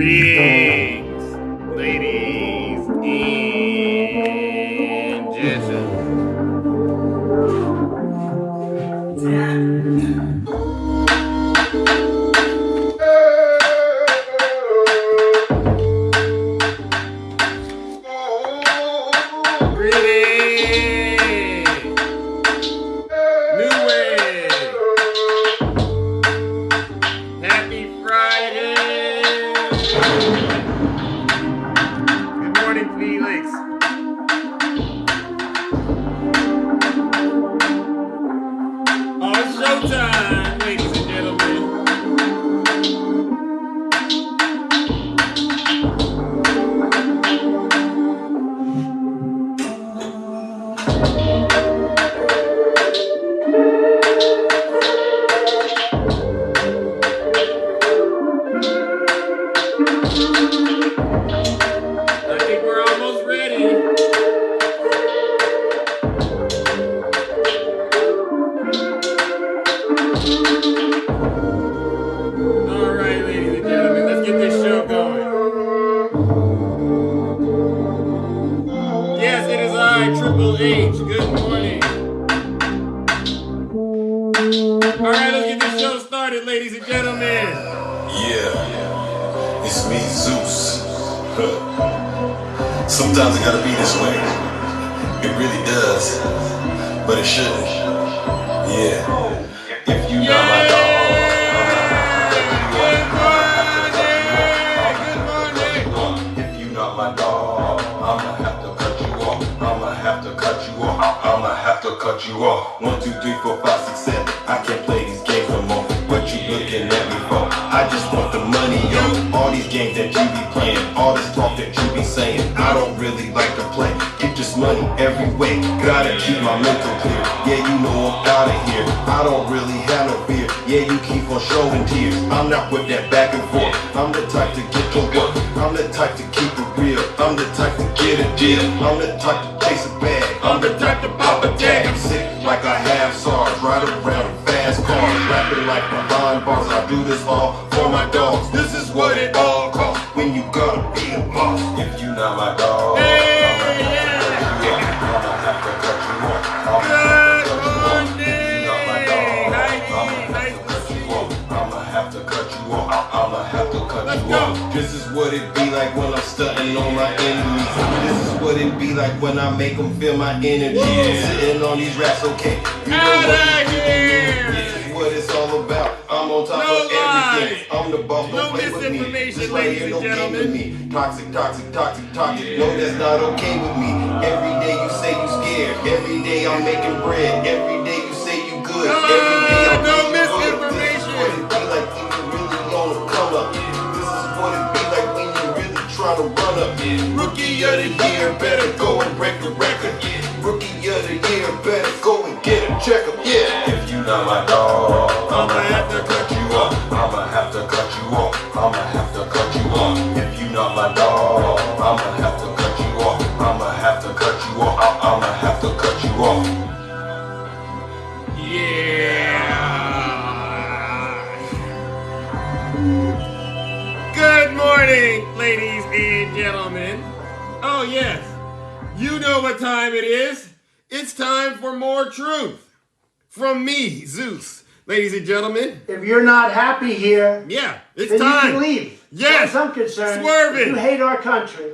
Greetings, ladies and gentlemen. Greetings, New Wave. Happy Friday. Good morning, Felix. Oh, it's showtime, ladies and gentlemen. I think we're almost ready. All right, ladies and gentlemen, let's get this show going. Yes, it is I, Triple H. Good morning. All right, let's get this show started, ladies and gentlemen. Yeah, it's me, Zeus. Sometimes it gotta be this way. It really does, but it shouldn't. Yeah, if you not my dog, if you not my dog, I'ma have to cut you off. I'ma have to cut you off. I'ma have to cut you off. 1, 2, 3, 4, 5, 6, 7. I can't play these games no more. What you looking at me for? I just want the money, yo. All these games that you be playing, all this talk that you be saying, I don't really like to play. Get this money every way. Gotta keep my mental clear. Yeah, you know I'm out of here. I don't really have no fear. Yeah, you keep on showing tears. I'm not with that back and forth. I'm the type to get to work. I'm the type to keep it real. I'm the type to get a deal. I'm the type to chase a bag. I'm the type to pop a tag. I'm sick like I have SARS. Ride around in fast cars. Rapping like behind bars. I do this all for my dogs. This is what it all costs when you gotta be a boss. If you not my dog, I'ma have to cut you off. I'ma have to cut you off. I'ma have to cut you off. This is what it be like when I'm stunting on my enemies. This is what it be like when I make them feel my energy. I'm sitting on these raps, okay. You know what this is what it's all about. I'm on top of everything. I'm the boss, don't play with me. This right here, no game with me. Toxic, toxic, toxic, toxic. No, that's not okay with me. Every day you say you scared. Every day I'm making bread. Every day you say you good. Every day I'm doing good. This is what it be like when you really on the come up. This is what it be like when you really try to run up. Rookie of the year, better go and break the record. Rookie of the year, better go and get a checkup. Yeah. If you not my dog, I'ma have to cut you off. I'ma have to cut you off. I'ma have to cut you off. If you not my dog, I'ma have to cut you off. I'ma have to cut you off. I'ma have to cut you off. Yeah. Good morning, ladies and gentlemen. Oh, yes. You know what time it is. It's time for more truth. From me, Zeus. Ladies and gentlemen. If you're not happy here, Yeah, it's then time. you can leave. Yes. As far as I'm concerned, Swerving. you hate our country.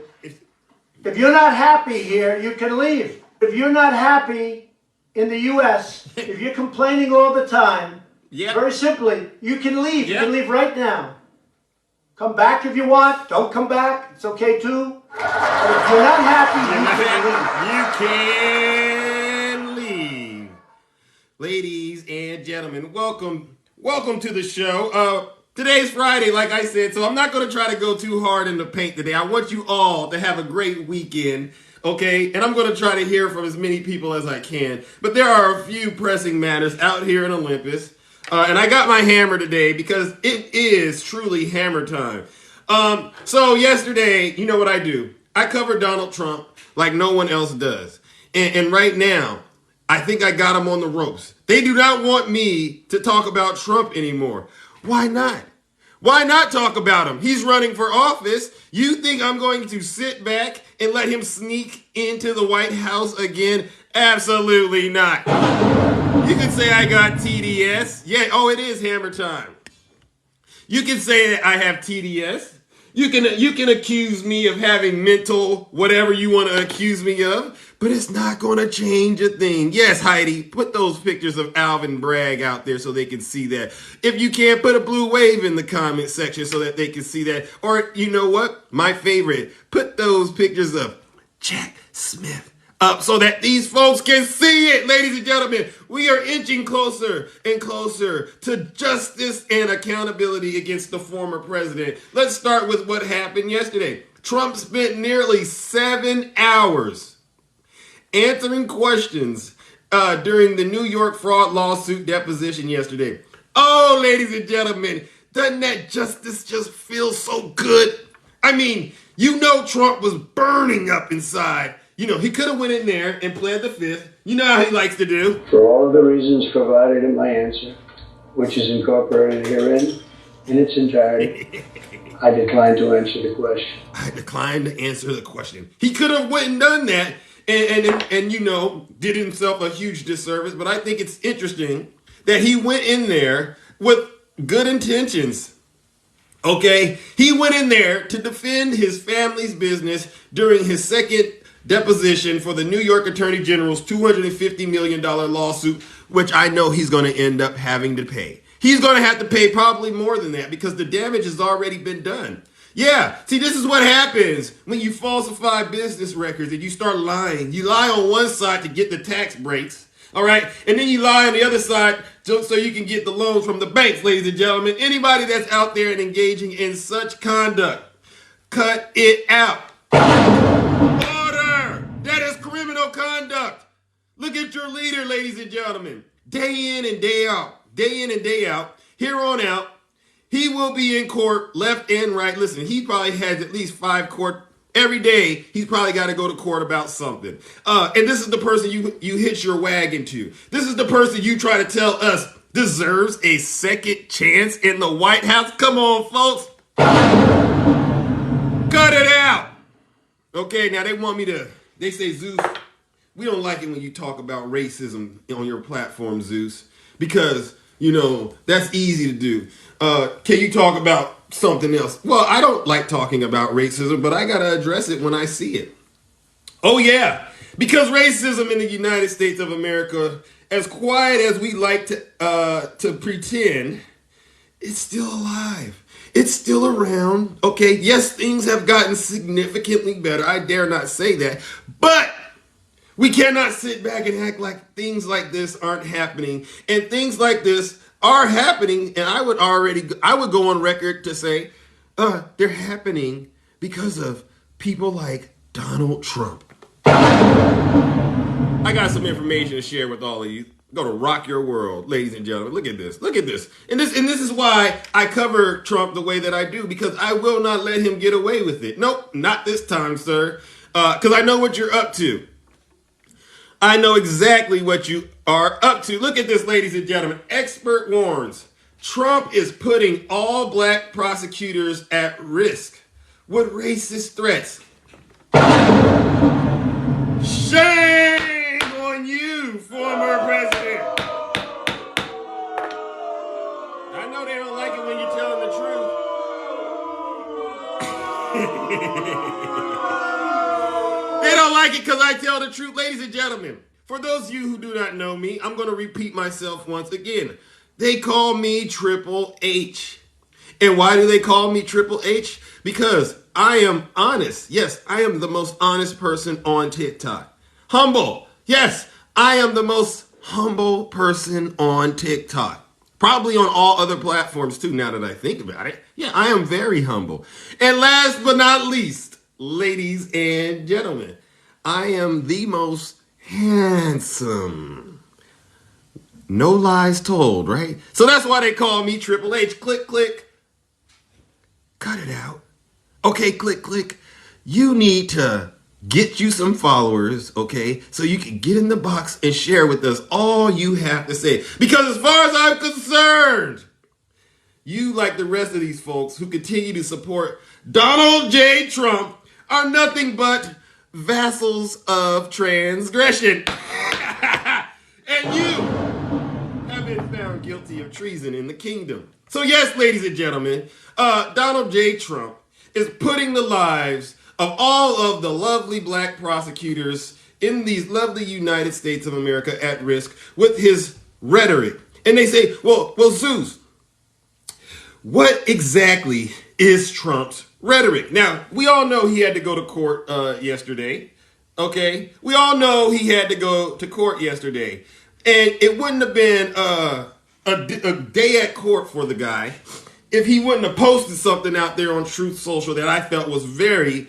If you're not happy here, you can leave. If you're not happy in the U.S., if you're complaining all the time, Yep. very simply, you can leave. Yep. You can leave right now. Come back if you want. Don't come back. It's okay too. But if you're not happy, you can leave. You can leave. Ladies and gentlemen, welcome to the show. Today's Friday, like I said, so I'm not going to try to go too hard in the paint today. I want you all to have a great weekend, okay? And I'm going to try to hear from as many people as I can. But there are a few pressing matters out here in Olympus. And I got my hammer today because it is truly hammer time. So yesterday, you know what I do? I cover Donald Trump like no one else does. And right now, I think I got them on the ropes. They do not want me to talk about Trump anymore. Why not? Why not talk about him? He's running for office. You think I'm going to sit back and let him sneak into the White House again? Absolutely not. You can say I got TDS. Yeah, oh, it is hammer time. You can say that I have TDS. You can accuse me of having mental whatever you want to accuse me of, but it's not going to change a thing. Yes, Heidi, put those pictures of Alvin Bragg out there so they can see that. If you can't, put a blue wave in the comment section so that they can see that. Or you know what? My favorite, put those pictures of Jack Smith up so that these folks can see it. Ladies and gentlemen, we are inching closer and closer to justice and accountability against the former president. Let's start with what happened yesterday. Trump spent nearly 7 hours answering questions during the New York fraud lawsuit deposition yesterday. Oh, ladies and gentlemen, doesn't that justice just feel so good? I mean, you know Trump was burning up inside. You know, he could have went in there and pled the fifth. You know how he likes to do. For all of the reasons provided in my answer, which is incorporated herein in its entirety, I decline to answer the question. I decline to answer the question. He could have went and done that and you know, did himself a huge disservice. But I think it's interesting that he went in there with good intentions. Okay? He went in there to defend his family's business during his second deposition for the New York Attorney General's $250 million lawsuit, which I know he's going to end up having to pay. He's going to have to pay probably more than that because the damage has already been done. Yeah, see, this is what happens when you falsify business records and you start lying. You lie on one side to get the tax breaks, all right? And then you lie on the other side so you can get the loans from the banks, ladies and gentlemen. Anybody that's out there and engaging in such conduct, cut it out. That is criminal conduct. Look at your leader, ladies and gentlemen. Day in and day out, here on out, he will be in court left and right. Listen, he probably has at least 5 court every day. He's probably got to go to court about something. And this is the person you hitch your wagon to. This is the person you try to tell us deserves a second chance in the White House. Come on, folks. Cut it out. Okay, now they say, Zeus, we don't like it when you talk about racism on your platform, Zeus, because, you know, that's easy to do. Can you talk about something else? Well, I don't like talking about racism, but I got to address it when I see it. Oh, yeah, because racism in the United States of America, as quiet as we like to pretend, it's still alive. It's still around. Okay, yes, things have gotten significantly better. I dare not say that. But we cannot sit back and act like things like this aren't happening. And things like this are happening. And I would go on record to say they're happening because of people like Donald Trump. I got some information to share with all of you. Going to rock your world, ladies and gentlemen. Look at this. Look at this. And this is why I cover Trump the way that I do, because I will not let him get away with it. Nope, not this time, sir. Because I know what you're up to. I know exactly what you are up to. Look at this, ladies and gentlemen. Expert warns Trump is putting all black prosecutors at risk with racist threats. Shame on you, former president. I know they don't like it when you're telling the truth. They don't like it because I tell the truth. Ladies and gentlemen, for those of you who do not know me, I'm going to repeat myself once again. They call me Triple H. And why do they call me Triple H? Because I am honest. Yes, I am the most honest person on TikTok. Humble. Yes, I am the most humble person on TikTok. Probably on all other platforms too, now that I think about it. Yeah, I am very humble. And last but not least, ladies and gentlemen, I am the most handsome. No lies told, right? So that's why they call me Triple H. Click, click. Cut it out. Okay, click, click. You need to get you some followers, okay, so you can get in the box and share with us all you have to say. Because as far as I'm concerned, you, like the rest of these folks who continue to support Donald J. Trump, are nothing but vassals of transgression. And you have been found guilty of treason in the kingdom. So yes, ladies and gentlemen, Donald J. Trump is putting the lives of all of the lovely black prosecutors in these lovely United States of America at risk with his rhetoric. And they say, well, Zeus, what exactly is Trump's rhetoric? Now, we all know he had to go to court yesterday. Okay? We all know he had to go to court yesterday. And it wouldn't have been a day at court for the guy if he wouldn't have posted something out there on Truth Social that I felt was very,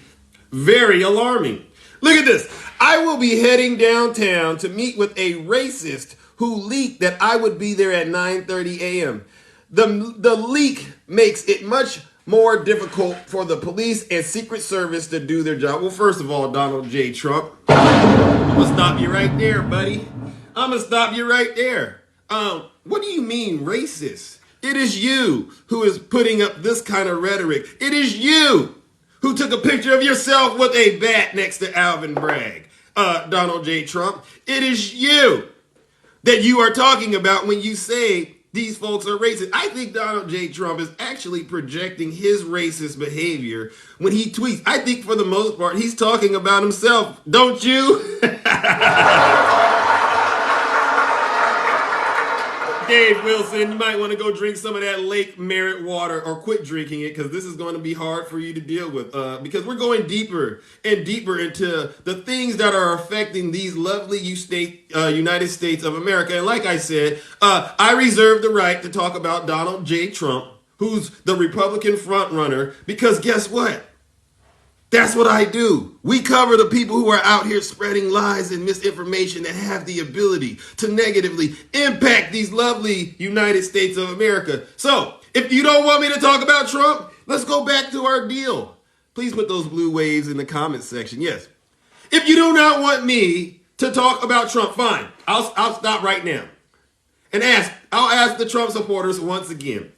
very alarming. Look at this. I will be heading downtown to meet with a racist who leaked that I would be there at 9:30 a.m. The leak makes it much more difficult for the police and Secret Service to do their job. Well, first of all, Donald J. Trump, I'm going to stop you right there, buddy. I'm going to stop you right there. What do you mean racist? It is you who is putting up this kind of rhetoric. It is you who took a picture of yourself with a bat next to Alvin Bragg, Donald J. Trump. It is you that you are talking about when you say these folks are racist. I think Donald J. Trump is actually projecting his racist behavior when he tweets. I think for the most part, he's talking about himself. Don't you? Dave Wilson, you might want to go drink some of that Lake Merritt water or quit drinking it because this is going to be hard for you to deal with because we're going deeper and deeper into the things that are affecting these lovely United States of America. And like I said, I reserve the right to talk about Donald J. Trump, who's the Republican frontrunner, because guess what? That's what I do. We cover the people who are out here spreading lies and misinformation that have the ability to negatively impact these lovely United States of America. So, if you don't want me to talk about Trump, let's go back to our deal. Please put those blue waves in the comments section. Yes. If you do not want me to talk about Trump, fine. I'll stop right now. And I'll ask the Trump supporters once again.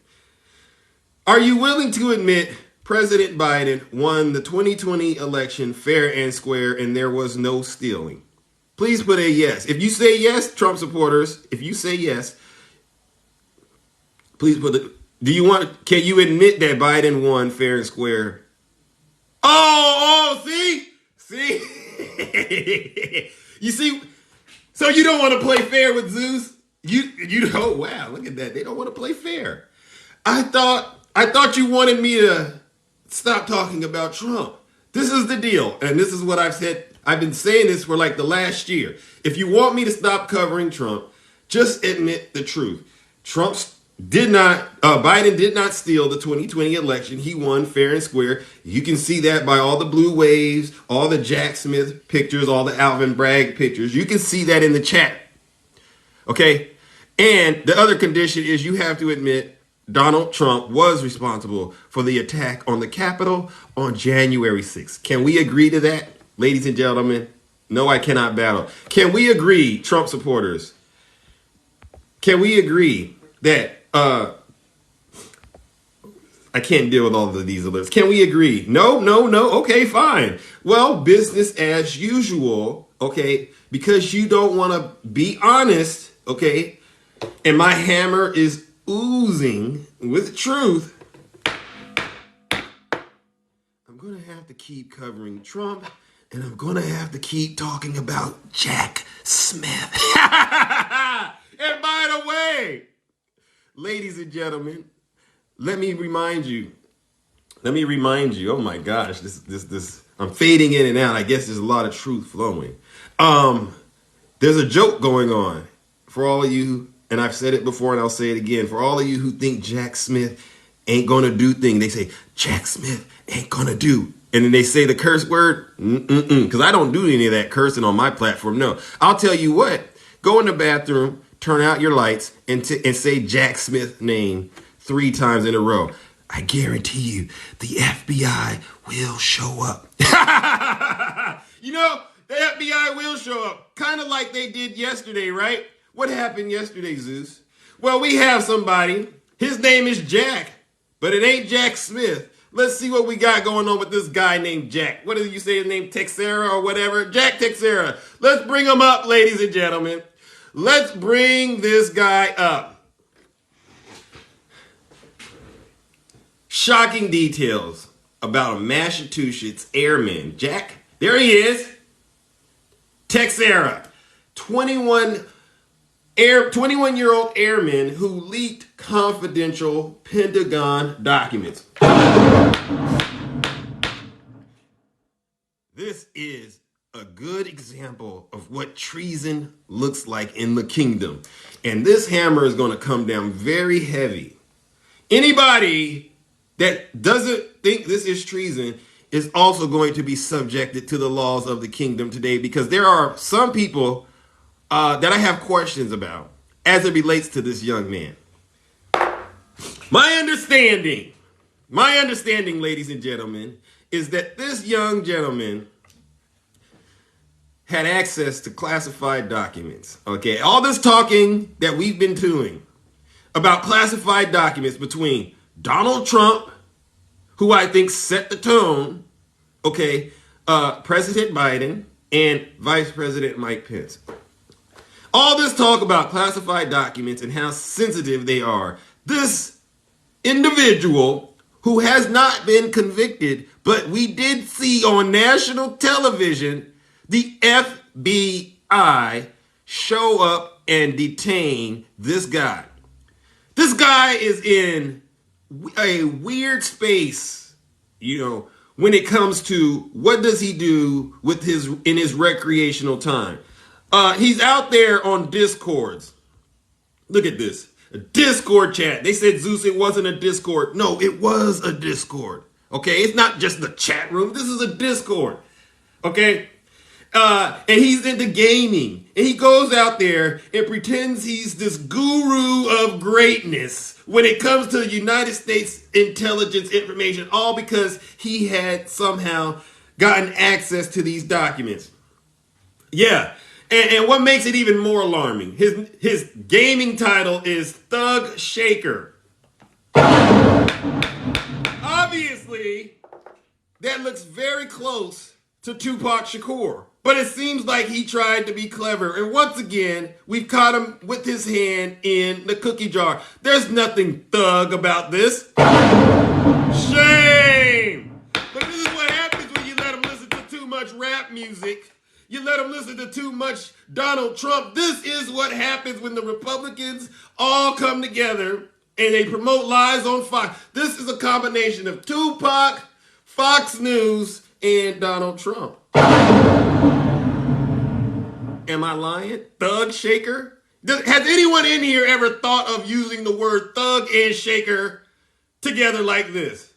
Are you willing to admit President Biden won the 2020 election fair and square and there was no stealing? Please put a yes. If you say yes, Trump supporters, if you say yes, please put can you admit that Biden won fair and square? See? You see, so you don't want to play fair with Zeus? Oh wow, look at that. They don't want to play fair. I thought you wanted me to stop talking about Trump. This is the deal. And this is what I've said. I've been saying this for like the last year. If you want me to stop covering Trump, just admit the truth. Biden did not steal the 2020 election. He won fair and square. You can see that by all the blue waves, all the Jack Smith pictures, all the Alvin Bragg pictures. You can see that in the chat. Okay? And the other condition is you have to admit Donald Trump was responsible for the attack on the Capitol on January 6th. Can we agree to that, ladies and gentlemen? No, I cannot battle. Can we agree, Trump supporters? Can we agree that I can't deal with all of these alerts. Can we agree? No. Okay, fine. Well, business as usual, okay, because you don't want to be honest, okay, and my hammer is oozing with truth. I'm going to have to keep covering Trump, and I'm going to have to keep talking about Jack Smith. And by the way, ladies and gentlemen, let me remind you. Oh my gosh, this I'm fading in and out. I guess there's a lot of truth flowing. There's a joke going on for all of you, and I've said it before and I'll say it again. For all of you who think Jack Smith ain't gonna do things, they say Jack Smith ain't gonna do. And then they say the curse word, because I don't do any of that cursing on my platform. No, I'll tell you what, go in the bathroom, turn out your lights, and say Jack Smith's name 3 times in a row. I guarantee you the FBI will show up. You know, the FBI will show up, kind of like they did yesterday, right? What happened yesterday, Zeus? Well, we have somebody. His name is Jack, but it ain't Jack Smith. Let's see what we got going on with this guy named Jack. What did you say his name? Texeria or whatever? Jack Texeria. Let's bring him up, ladies and gentlemen. Let's bring this guy up. Shocking details about a Massachusetts airman. Jack, there he is. Texeria, 21-year-old airman who leaked confidential Pentagon documents. This is a good example of what treason looks like in the kingdom. And this hammer is going to come down very heavy. Anybody that doesn't think this is treason is also going to be subjected to the laws of the kingdom today, because there are some people that I have questions about as it relates to this young man. My understanding, ladies and gentlemen, is that this young gentleman had access to classified documents. Okay, all this talking that we've been doing about classified documents between Donald Trump, who I think set the tone, okay, President Biden, and Vice President Mike Pence. All this talk about classified documents and how sensitive they are. This individual who has not been convicted, but we did see on national television the FBI show up and detain this guy. This guy is in a weird space, you know, when it comes to what does he do with in his recreational time. He's out there on Discords. Look at this. A Discord chat. They said, Zeus, it wasn't a Discord. No, it was a Discord. Okay, it's not just the chat room. This is a Discord. Okay? And he's into gaming. And he goes out there and pretends he's this guru of greatness when it comes to the United States intelligence information, all because he had somehow gotten access to these documents. Yeah. And what makes it even more alarming, his gaming title is Thug Shaker. Obviously, that looks very close to Tupac Shakur. But it seems like he tried to be clever. And once again, we've caught him with his hand in the cookie jar. There's nothing thug about this. Shame! But this is what happens when you let him listen to too much rap music. You let them listen to too much Donald Trump. This is what happens when the Republicans all come together and they promote lies on Fox. This is a combination of Tupac, Fox News, and Donald Trump. Am I lying? Thug Shaker? Has anyone in here ever thought of using the word thug and shaker together like this?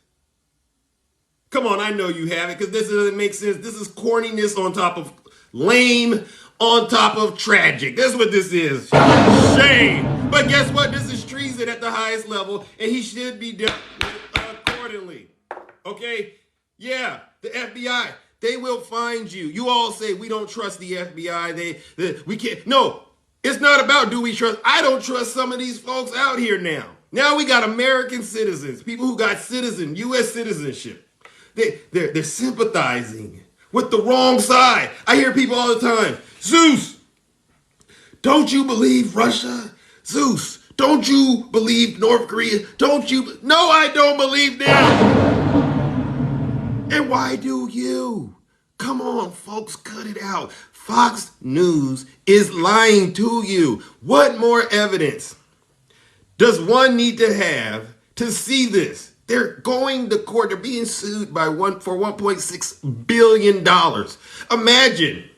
Come on, I know you haven't, because this doesn't make sense. This is corniness on top of lame, on top of tragic. That's what this is. Shame. But guess what? This is treason at the highest level, and he should be dealt with accordingly. Okay? Yeah, the FBI, they will find you. You all say we don't trust the FBI. We can't. No, it's not about do we trust. I don't trust some of these folks out here now. Now we got American citizens, people who got U.S. citizenship. They're sympathizing with the wrong side. I hear people all the time, Zeus, don't you believe Russia? Zeus, don't you believe North Korea? No, I don't believe them. And why do you? Come on, folks, cut it out. Fox News is lying to you. What more evidence does one need to have to see this? They're going to court. They're being sued for $1.6 billion. Imagine.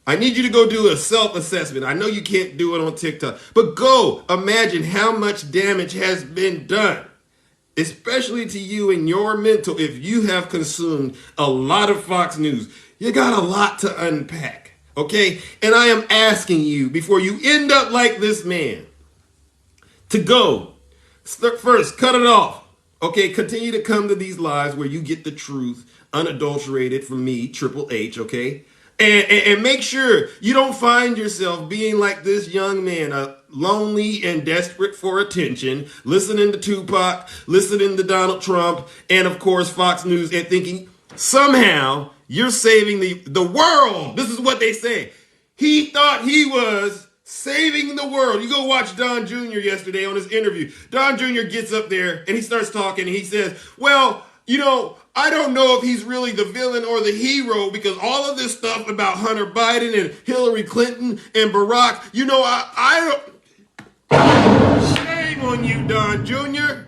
I need you to go do a self-assessment. I know you can't do it on TikTok, but go imagine how much damage has been done, especially to you and your mental. If you have consumed a lot of Fox News, you got a lot to unpack, okay? And I am asking you, before you end up like this man, to go first, cut it off. Okay, continue to come to these lives where you get the truth unadulterated from me, Triple H, okay? And make sure you don't find yourself being like this young man, lonely and desperate for attention, listening to Tupac, listening to Donald Trump, and of course Fox News, and thinking somehow you're saving the world. This is what they say. He thought he was saving the world. You go watch Don Jr. yesterday on his interview. Don Jr. gets up there and he starts talking and he says, well, you know, I don't know if he's really the villain or the hero because all of this stuff about Hunter Biden and Hillary Clinton and Barack, you know, I don't... Shame on you, Don Jr.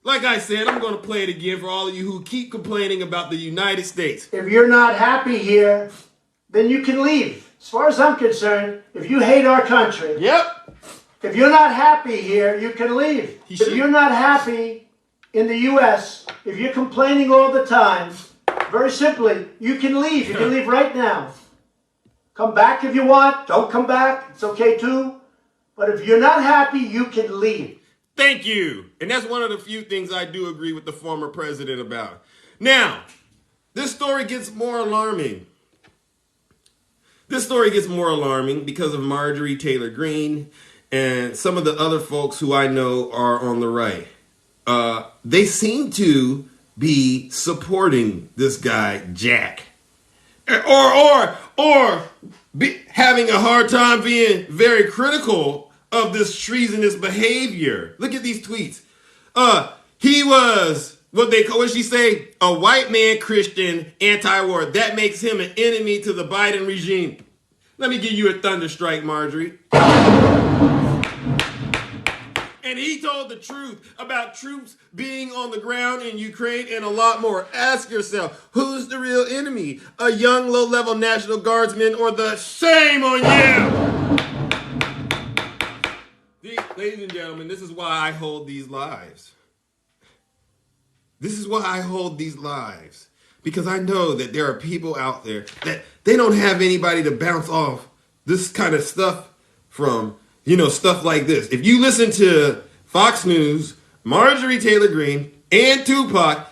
Like I said, I'm going to play it again for all of you who keep complaining about the United States. If you're not happy here, then you can leave. As far as I'm concerned, if you hate our country, Yep. if you're not happy here, you can leave. If you're not happy in the U.S., if you're complaining all the time, very simply, you can leave. You can leave right now. Come back if you want. Don't come back. It's okay too. But if you're not happy, you can leave. Thank you. And that's one of the few things I do agree with the former president about. Now, this story gets more alarming. This story gets more alarming because of Marjorie Taylor Greene and some of the other folks who I know are on the right. They seem to be supporting this guy, Jack. Or having a hard time being very critical of this treasonous behavior. Look at these tweets. He was what she say? A white man, Christian, anti-war. That makes him an enemy to the Biden regime. Let me give you a thunderstrike, Marjorie. And he told the truth about troops being on the ground in Ukraine and a lot more. Ask yourself, who's the real enemy? A young, low-level National Guardsman or the shame on you? Ladies and gentlemen, this is why I hold these lives. This is why I hold these lives. Because I know that there are people out there that they don't have anybody to bounce off this kind of stuff from. You know, stuff like this. If you listen to Fox News, Marjorie Taylor Greene, and Tupac,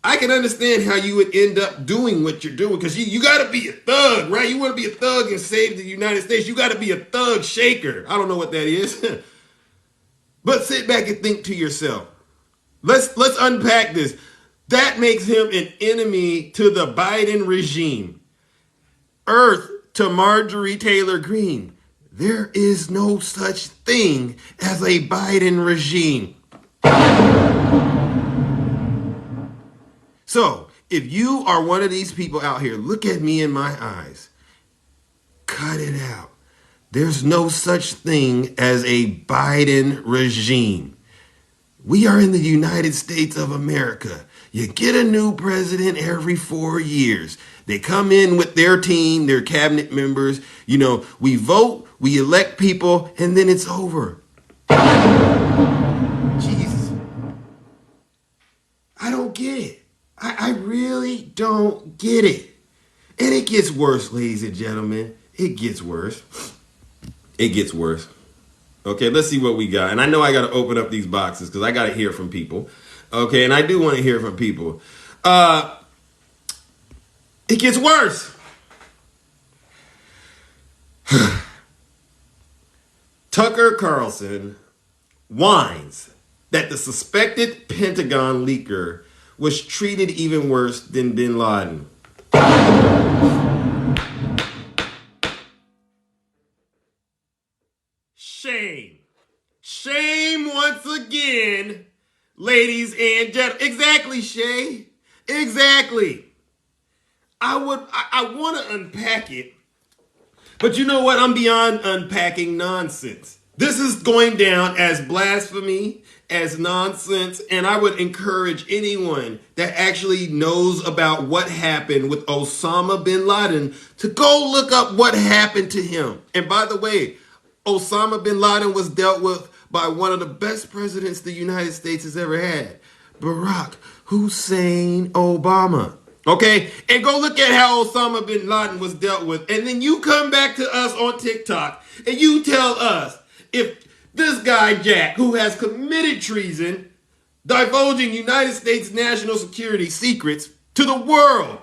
I can understand how you would end up doing what you're doing. Because you got to be a thug, right? You want to be a thug and save the United States. You got to be a thug shaker. I don't know what that is. But sit back and think to yourself. Let's unpack this. That makes him an enemy to the Biden regime. Earth to Marjorie Taylor Greene. There is no such thing as a Biden regime. So, if you are one of these people out here, look at me in my eyes. Cut it out. There's no such thing as a Biden regime. We are in the United States of America. You get a new president every 4 years. They come in with their team, their cabinet members. You know, we vote, we elect people, and then it's over. Jesus. I don't get it. I really don't get it. And it gets worse, ladies and gentlemen. It gets worse. It gets worse. Okay, let's see what we got. And I know I got to open up these boxes because I got to hear from people. Okay, and I do want to hear from people. It gets worse. Tucker Carlson whines that the suspected Pentagon leaker was treated even worse than bin Laden. Shame. Shame once again, ladies and gentlemen. Exactly, Shay. Exactly. I want to unpack it, but you know what? I'm beyond unpacking nonsense. This is going down as blasphemy, as nonsense, and I would encourage anyone that actually knows about what happened with Osama bin Laden to go look up what happened to him. And by the way, Osama bin Laden was dealt with by one of the best presidents the United States has ever had, Barack Hussein Obama. Okay? And go look at how Osama bin Laden was dealt with. And then you come back to us on TikTok and you tell us if this guy, Jack, who has committed treason, divulging United States national security secrets to the world,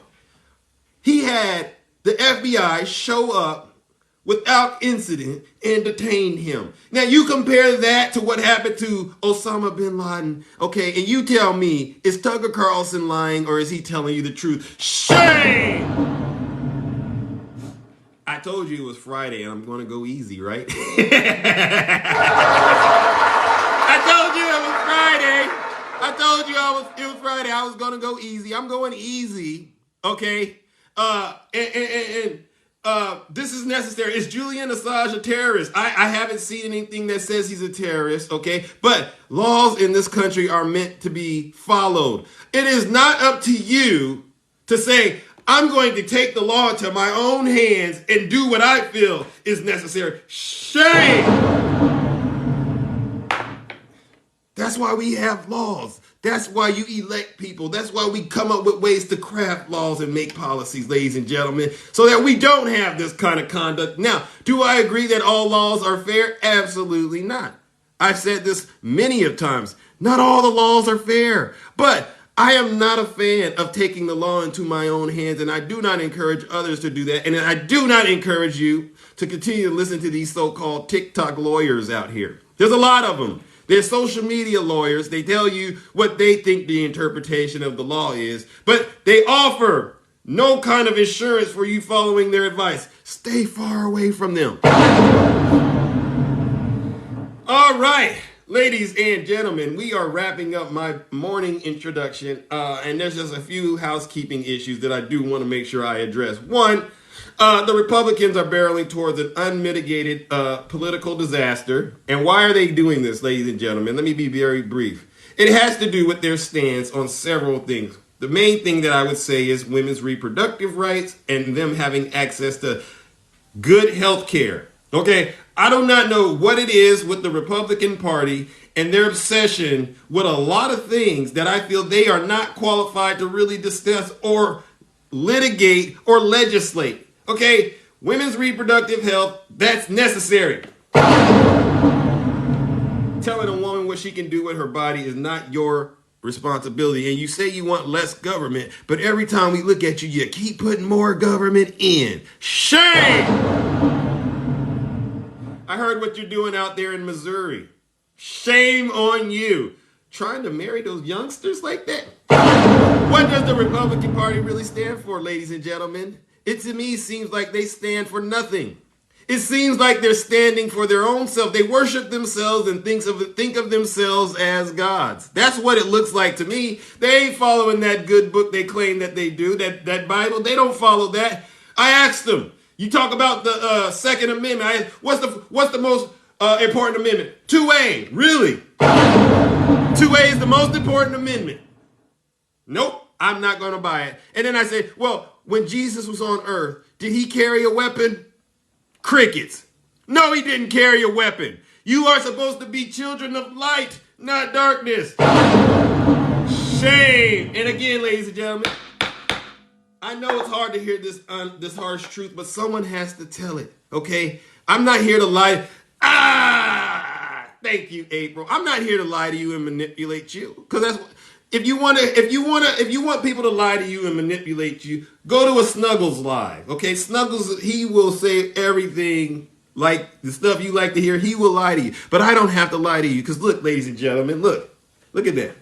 he had the FBI show up without incident and detain him. Now you compare that to what happened to Osama bin Laden, okay, and you tell me, is Tucker Carlson lying or is he telling you the truth? Shame! I told you it was Friday and I'm going to go easy, right? I told you it was Friday. I told you it was Friday. I was going to go easy. I'm going easy, okay? This is necessary. Is Julian Assange a terrorist? I haven't seen anything that says he's a terrorist, okay? But laws in this country are meant to be followed. It is not up to you to say, I'm going to take the law into my own hands and do what I feel is necessary. Shame! That's why we have laws. That's why you elect people. That's why we come up with ways to craft laws and make policies, ladies and gentlemen, so that we don't have this kind of conduct. Now, do I agree that all laws are fair? Absolutely not. I've said this many of times. Not all the laws are fair, but I am not a fan of taking the law into my own hands, and I do not encourage others to do that. And I do not encourage you to continue to listen to these so-called TikTok lawyers out here. There's a lot of them. They're social media lawyers. They tell you what they think the interpretation of the law is, but they offer no kind of assurance for you following their advice. Stay far away from them. All right, ladies and gentlemen, we are wrapping up my morning introduction, and there's just a few housekeeping issues that I do want to make sure I address. One, the Republicans are barreling towards an unmitigated political disaster. And why are they doing this, ladies and gentlemen? Let me be very brief. It has to do with their stance on several things. The main thing that I would say is women's reproductive rights and them having access to good health care. Okay, I do not know what it is with the Republican Party and their obsession with a lot of things that I feel they are not qualified to really discuss or litigate or legislate. Okay, women's reproductive health, that's necessary. Telling a woman what she can do with her body is not your responsibility. And you say you want less government, but every time we look at you, you keep putting more government in. Shame! I heard what you're doing out there in Missouri. Shame on you. Trying to marry those youngsters like that? What does the Republican Party really stand for, ladies and gentlemen? It to me seems like they stand for nothing. It seems like they're standing for their own self. They worship themselves and think of themselves as gods. That's what it looks like to me. They ain't following that good book they claim that they do, that Bible. They don't follow that. I asked them, you talk about the Second Amendment. What's the most important amendment? 2A. Really? 2A is the most important amendment. Nope, I'm not going to buy it. And then I say, well, when Jesus was on earth, did he carry a weapon? Crickets. No, he didn't carry a weapon. You are supposed to be children of light, not darkness. Shame. And again, ladies and gentlemen, I know it's hard to hear this harsh truth, but someone has to tell it, okay? I'm not here to lie. Thank you, April. I'm not here to lie to you and manipulate you, because that's if you want people to lie to you and manipulate you, go to a Snuggles live, okay? Snuggles, he will say everything like the stuff you like to hear. He will lie to you, but I don't have to lie to you, because look, ladies and gentlemen, look at that.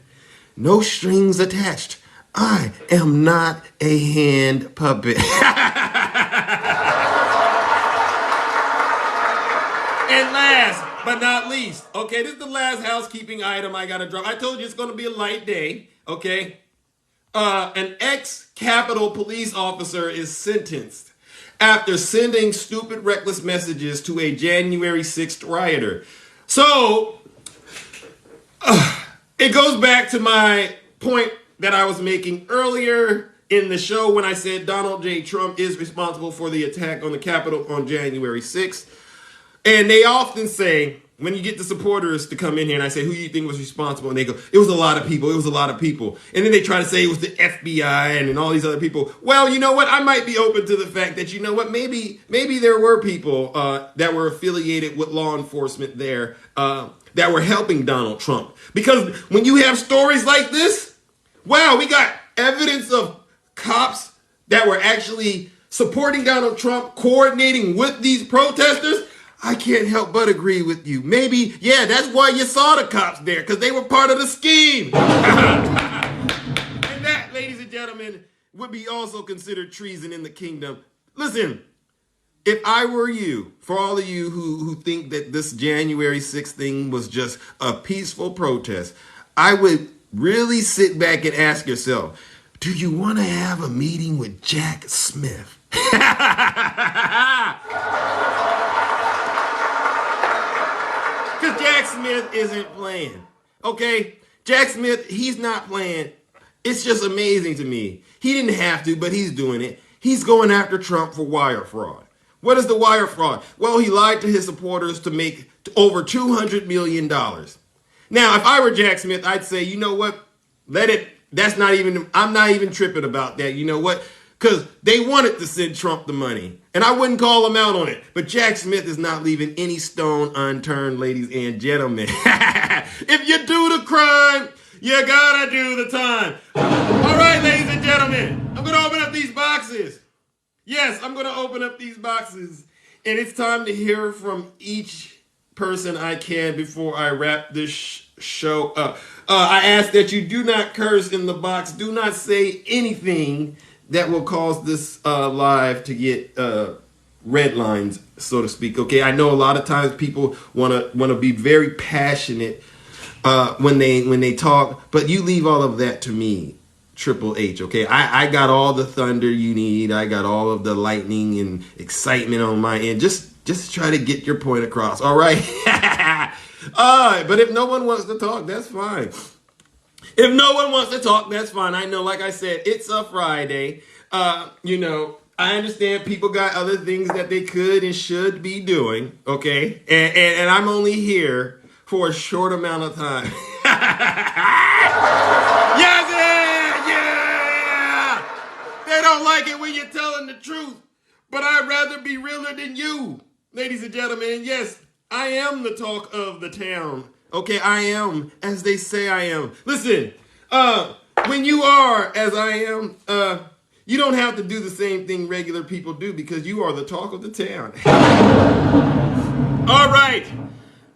No strings attached. I am not a hand puppet. And last but not least, okay, this is the last housekeeping item I gotta drop. I told you it's gonna be a light day, okay? An ex-Capitol police officer is sentenced after sending stupid, reckless messages to a January 6th rioter. So, it goes back to my point that I was making earlier in the show when I said Donald J. Trump is responsible for the attack on the Capitol on January 6th. And they often say, when you get the supporters to come in here and I say, who do you think was responsible? And they go, it was a lot of people. It was a lot of people. And then they try to say it was the FBI and all these other people. Well, you know what? I might be open to the fact that, you know what? Maybe there were people that were affiliated with law enforcement there that were helping Donald Trump. Because when you have stories like this, wow, we got evidence of cops that were actually supporting Donald Trump, coordinating with these protesters, I can't help but agree with you. Maybe, yeah, that's why you saw the cops there, because they were part of the scheme. And that, ladies and gentlemen, would be also considered treason in the kingdom. Listen, if I were you, for all of you who think that this January 6th thing was just a peaceful protest, I would really sit back and ask yourself, do you want to have a meeting with Jack Smith? Because Jack Smith isn't playing, okay? Jack Smith, he's not playing. It's just amazing to me. He didn't have to, but he's doing it. He's going after Trump for wire fraud. What is the wire fraud? Well, he lied to his supporters to make over $200 million. Now, if I were Jack Smith, I'd say, you know what? Let it, I'm not even tripping about that. You know what? Because they wanted to send Trump the money. And I wouldn't call him out on it. But Jack Smith is not leaving any stone unturned, ladies and gentlemen. If you do the crime, you gotta do the time. All right, ladies and gentlemen, I'm going to open up these boxes. Yes, I'm going to open up these boxes. And it's time to hear from each person I can before I wrap this show up. I ask that you do not curse in the box. Do not say anything that will cause this live to get red lines, so to speak. Okay, I know a lot of times people want to be very passionate when they talk, but you leave all of that to me, Triple H. Okay, I got all the thunder you need. I got all of the lightning and excitement on my end. Just try to get your point across. All right. But if no one wants to talk, that's fine. If no one wants to talk, that's fine. I know, like I said, it's a Friday. You know, I understand people got other things that they could and should be doing, okay? And I'm only here for a short amount of time. Yes, yeah! They don't like it when you're telling the truth, but I'd rather be realer than you, ladies and gentlemen. And yes, I am the talk of the town. Okay, I am, as they say I am. Listen, when you are as I am, you don't have to do the same thing regular people do because you are the talk of the town. All right,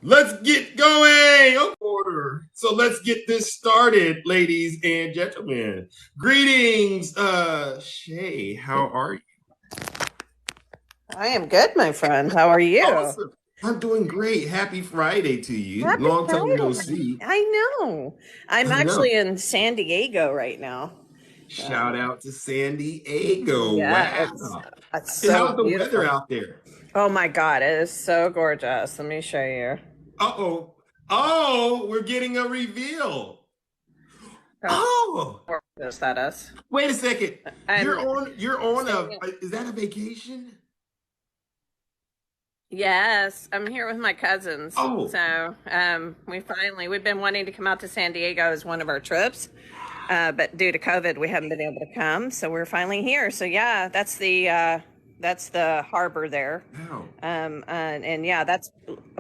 let's get going. Order. So let's get this started, ladies and gentlemen. Greetings, Shay. How are you? I am good, my friend. How are you? Awesome. I'm doing great. Happy Friday to you. Happy Long time no Friday. see. I know. I'm actually in San Diego right now. Shout out to San Diego. Yeah, Wow. it's And how's so the beautiful. weather out there? Oh my God, it is so gorgeous. Let me show you. Uh-oh. Oh, we're getting a reveal. Oh, Gorgeous that is. wait a second. I'm You're on staying is that a vacation? Yes, I'm here with my cousins. Oh. So we've been wanting to come out to San Diego as one of our trips. But due to COVID, we haven't been able to come. So we're finally here. So yeah, that's the harbor there. Wow. And yeah, that's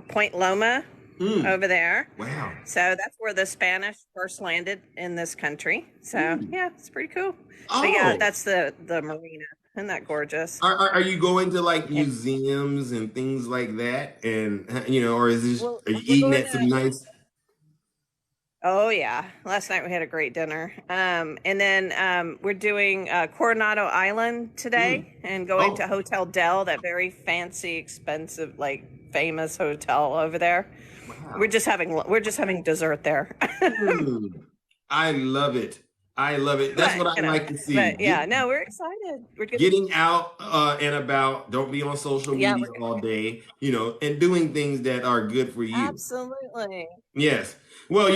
Point Loma over there. Wow. So that's where the Spanish first landed in this country. So yeah, it's pretty cool. Oh. But yeah, that's the marina. Isn't that gorgeous? Are you going to like museums and things like that? And or is this Well, are you we're eating going at some to- nice? Oh yeah, last night we had a great dinner. And then we're doing Coronado Island today and going to Hotel Del, that very fancy, expensive, like famous hotel over there. Wow. We're just having dessert there. I love it. I love it. That's what I like to see. But yeah, no, we're excited. We're Getting out and about. Don't be on social Yeah, media all day, and doing things that are good for you. Absolutely. Yes. Well,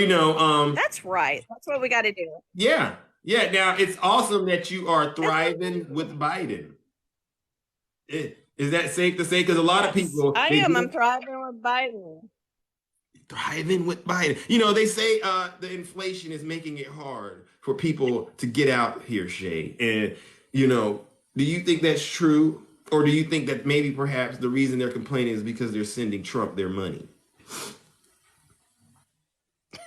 That's right. That's what we got to do. yeah. Yeah. Now, it's awesome that you are thriving with Biden. Is that safe to say? Because a lot of people. I they am. do- I'm thriving with Biden. Thriving with Biden. They say the inflation is making it hard for people to get out here, Shay. And, do you think that's true? Or do you think that maybe perhaps the reason they're complaining is because they're sending Trump their money?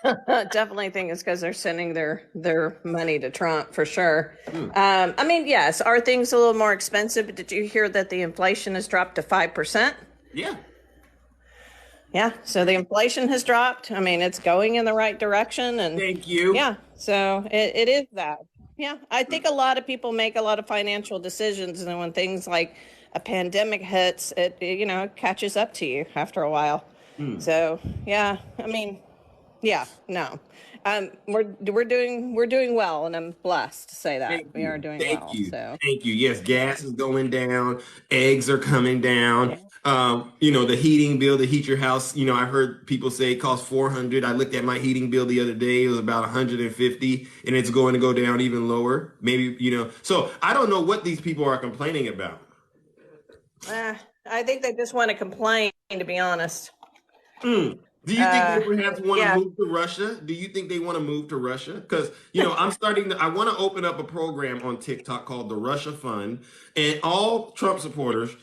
Definitely think it's because they're sending their money to Trump for sure. I mean, yes, are things a little more expensive? But did you hear that the inflation has dropped to 5%? Yeah. Yeah, so the inflation has dropped. I mean, it's going in the right direction, and Thank you. yeah, so it is that. Yeah, I think a lot of people make a lot of financial decisions, and when things like a pandemic hits, it catches up to you after a while. So yeah, I mean, yeah, no, we're doing well, and I'm blessed to say that Thank we are you. doing Thank well. you. So Thank you. Yes, gas is going down. Eggs are coming down. yeah. The heating bill to heat your house, I heard people say it costs 400. I looked at my heating bill the other day. It was about 150, and it's going to go down even lower. Maybe, so I don't know what these people are complaining about. I think they just want to complain, to be honest. Do you think they perhaps want to Yeah. move to Russia? Do you think they want to move to Russia? Because, I want to open up a program on TikTok called the Russia Fund, and all Trump supporters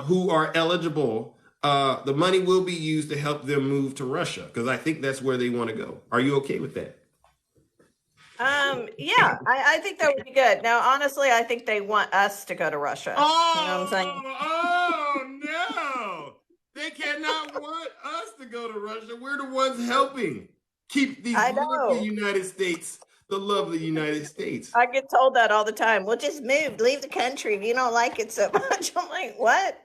who are eligible, the money will be used to help them move to Russia, because I think that's where they want to go. Are you okay with that? Yeah, I think that would be good. Now, honestly, I think they want us to go to Russia. You know what I'm saying? Oh, no. They cannot want us to go to Russia. We're the ones helping keep these I lovely know. United States, the lovely United States. I get told that all the time. Well, just move, leave the country if you don't like it so much. I'm like, what?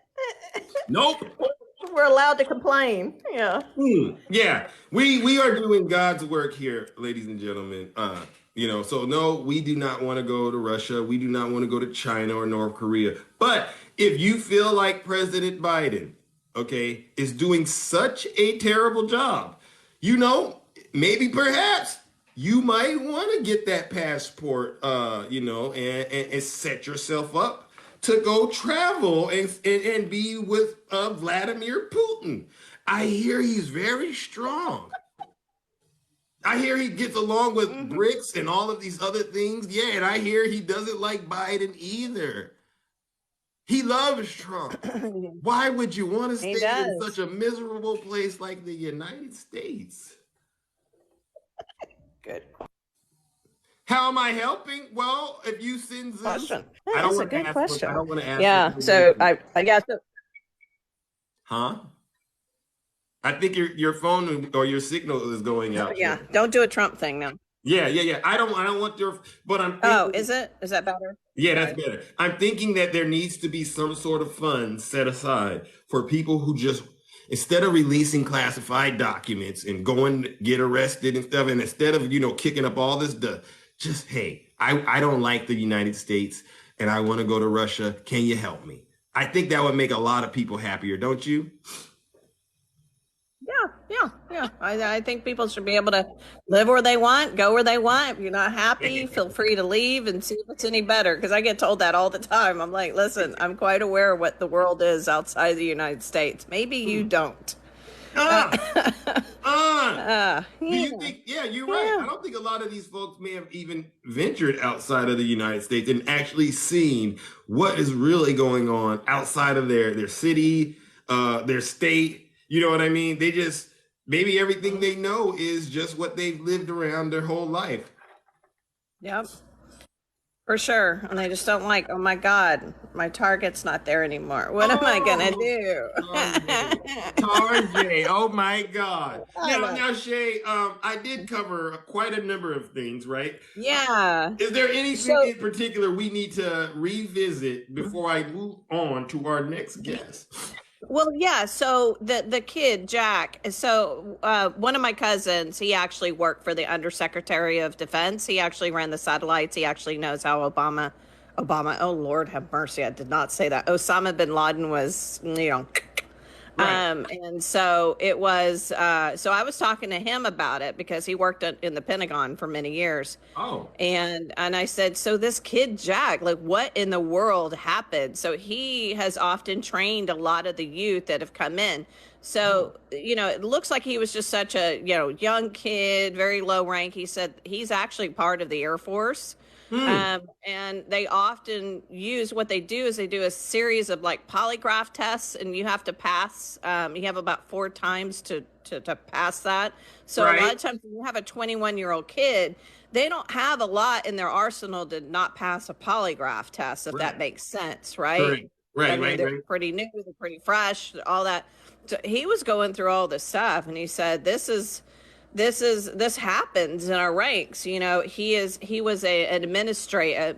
Nope. We're allowed to complain. Yeah. Yeah, we are doing God's work here, ladies and gentlemen. So no, we do not want to go to Russia. We do not want to go to China or North Korea. But if you feel like President Biden, okay, is doing such a terrible job, maybe perhaps you might want to get that passport, and set yourself up to go travel and be with Vladimir Putin. I hear he's very strong. I hear he gets along with BRICS and all of these other things. Yeah, and I hear he doesn't like Biden either. He loves Trump. Why would you want to He stay in does. such a miserable place like the United States? Good How am I helping? Well, if you send Zeus, question. I don't That's a want to good ask. question. I don't want to ask. Yeah. So I guess. Huh? I think your phone or your signal is going out. Yeah. Don't do a Trump thing now. Yeah. I don't want your. But I'm. Oh, Thinking, is it? Is that better? yeah, that's better. I'm thinking that there needs to be some sort of fund set aside for people who just, instead of releasing classified documents and going to get arrested and stuff, and instead of kicking up all this dust, just, hey, I don't like the United States and I want to go to Russia. Can you help me? I think that would make a lot of people happier, don't you? Yeah. I think people should be able to live where they want, go where they want. If you're not happy, feel free to leave and see if it's any better. Because I get told that all the time. I'm like, listen, I'm quite aware of what the world is outside the United States. Maybe you don't. Do you think? Yeah, you're right. I don't think a lot of these folks may have even ventured outside of the United States and actually seen what is really going on outside of their city, their state. You know what I mean? They just, maybe everything they know is just what they've lived around their whole life. Yep. For sure. And they just don't like, oh my God, my Target's not there anymore. What am I going to do? Tarjay, oh my God. Now, Shay, I did cover quite a number of things, right? Yeah. Is there anything in particular we need to revisit before I move on to our next guest? Well, yeah. So the kid, Jack, so one of my cousins, he actually worked for the Undersecretary of Defense. He actually ran the satellites. He actually knows how Obama, oh Lord have mercy, I did not say that. Osama bin Laden was, Right. And so it was, so I was talking to him about it because he worked in the Pentagon for many years. Oh. And I said, so this kid, Jack, like what in the world happened? So he has often trained a lot of the youth that have come in. So, it looks like he was just such a, young kid, very low rank. He said he's actually part of the Air Force. And they often use what they do is they do a series of like polygraph tests, and you have to pass. You have about 4 times to pass that. So a lot of times when you have a 21-year-old kid, they don't have a lot in their arsenal to not pass a polygraph test, if that makes sense, right? I mean, they're pretty new, they're pretty fresh, all that. So he was going through all this stuff, and he said, this happens in our ranks. You know, he was an administrative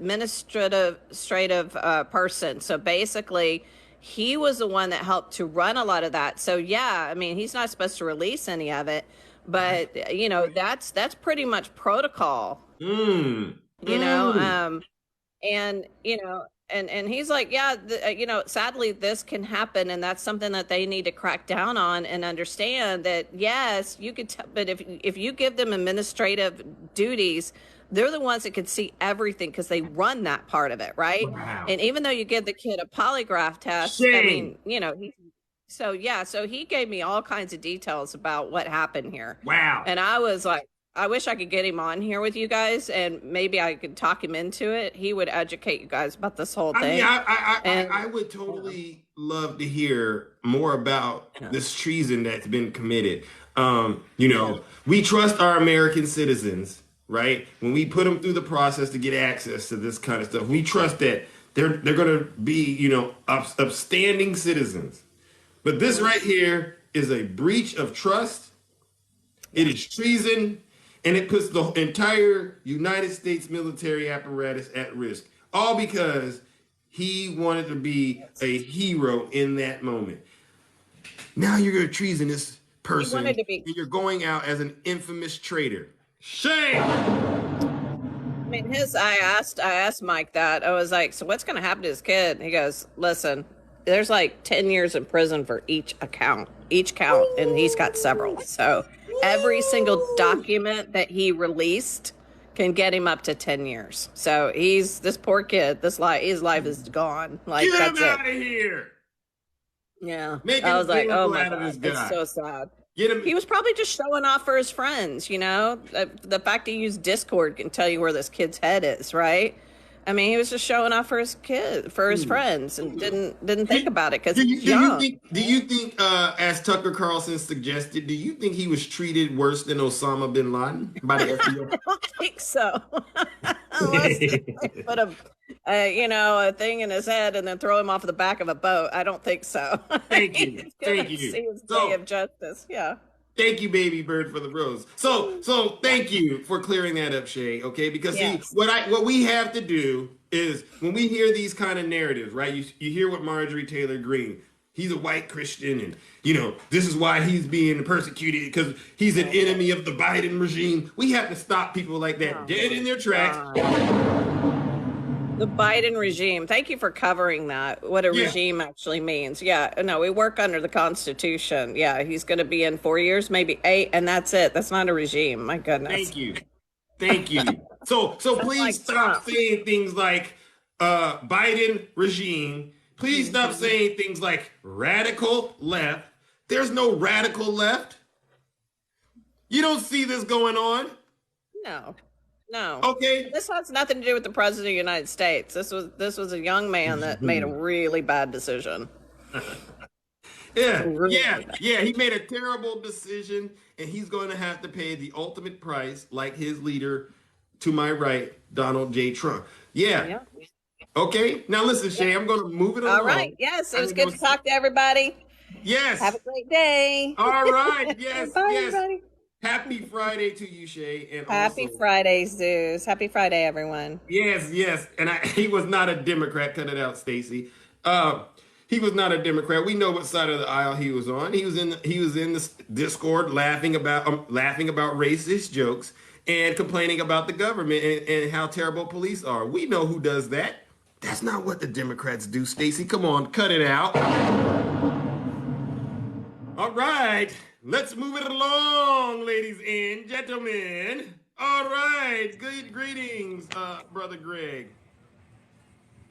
person. So basically, he was the one that helped to run a lot of that. So yeah, I mean, he's not supposed to release any of it, but you know, that's pretty much protocol. You know, and you know, and he's like, yeah, you know, sadly this can happen, and that's something that they need to crack down on and understand that yes, you could but if you give them administrative duties, they're the ones that can see everything because they run that part of it, right? And even though you give the kid a polygraph test, I mean, you know, so yeah, so he gave me all kinds of details about what happened here. And I was like, I wish I could get him on here with you guys, and maybe I could talk him into it. He would educate you guys about this whole thing. I would totally love to hear more about this treason that's been committed. You know, we trust our American citizens, right? When we put them through the process to get access to this kind of stuff, we trust that they're going to be, you know, upstanding citizens. But this right here is a breach of trust. It is treason. And it puts the entire United States military apparatus at risk, all because he wanted to be a hero in that moment. Now you're a treasonous person, and you're going out as an infamous traitor. Shame! I mean, I asked Mike that. I was like, so what's going to happen to this kid? He goes, listen, there's like 10 years in prison for each count, and he's got several. So every single document that he released can get him up to 10 years. So this poor kid, his life is gone. Like, get him out of here. Yeah. I was like, oh my God, it's so sad. He was probably just showing off for his friends, you know? The fact he used Discord can tell you where this kid's head is, right? I mean, he was just showing off for his friends, and didn't think about it because he's young. Do you think, as Tucker Carlson suggested, do you think he was treated worse than Osama bin Laden by the FBI? I don't think so. Unless they put a thing in his head and then throw him off the back of a boat. I don't think so. Thank you. See his day of justice. Yeah. Thank you, baby bird, for the rose. So thank you for clearing that up, Shay. Okay, because see, what we have to do is when we hear these kind of narratives, right? You hear what Marjorie Taylor Greene. He's a white Christian, and you know this is why he's being persecuted because he's an enemy of the Biden regime. We have to stop people like that dead in their tracks. The Biden regime. Thank you for covering that. What a regime actually means. Yeah, no, we work under the Constitution. Yeah, he's going to be in 4 years, maybe 8, and that's it. That's not a regime. My goodness. Thank you. So please stop saying things like Biden regime. Please stop saying things like radical left. There's no radical left. You don't see this going on. No. Okay. This has nothing to do with the president of the United States. This was a young man that made a really bad decision. Yeah. He made a terrible decision, and he's going to have to pay the ultimate price, like his leader to my right, Donald J. Trump. Yeah. Okay. Now listen, Shay, I'm going to move it along. All right. Yes, it was good to talk to everybody. Yes. Have a great day. All right. Yes. Bye, everybody. Happy Friday to you, Shay. And happy Friday, Zeus. Happy Friday, everyone. Yes. And he was not a Democrat. Cut it out, Stacy. He was not a Democrat. We know what side of the aisle he was on. He was in the Discord laughing about racist jokes and complaining about the government and how terrible police are. We know who does that. That's not what the Democrats do, Stacy. Come on, cut it out. All right. Let's move it along, ladies and gentlemen. All right. Good greetings, Brother Greg.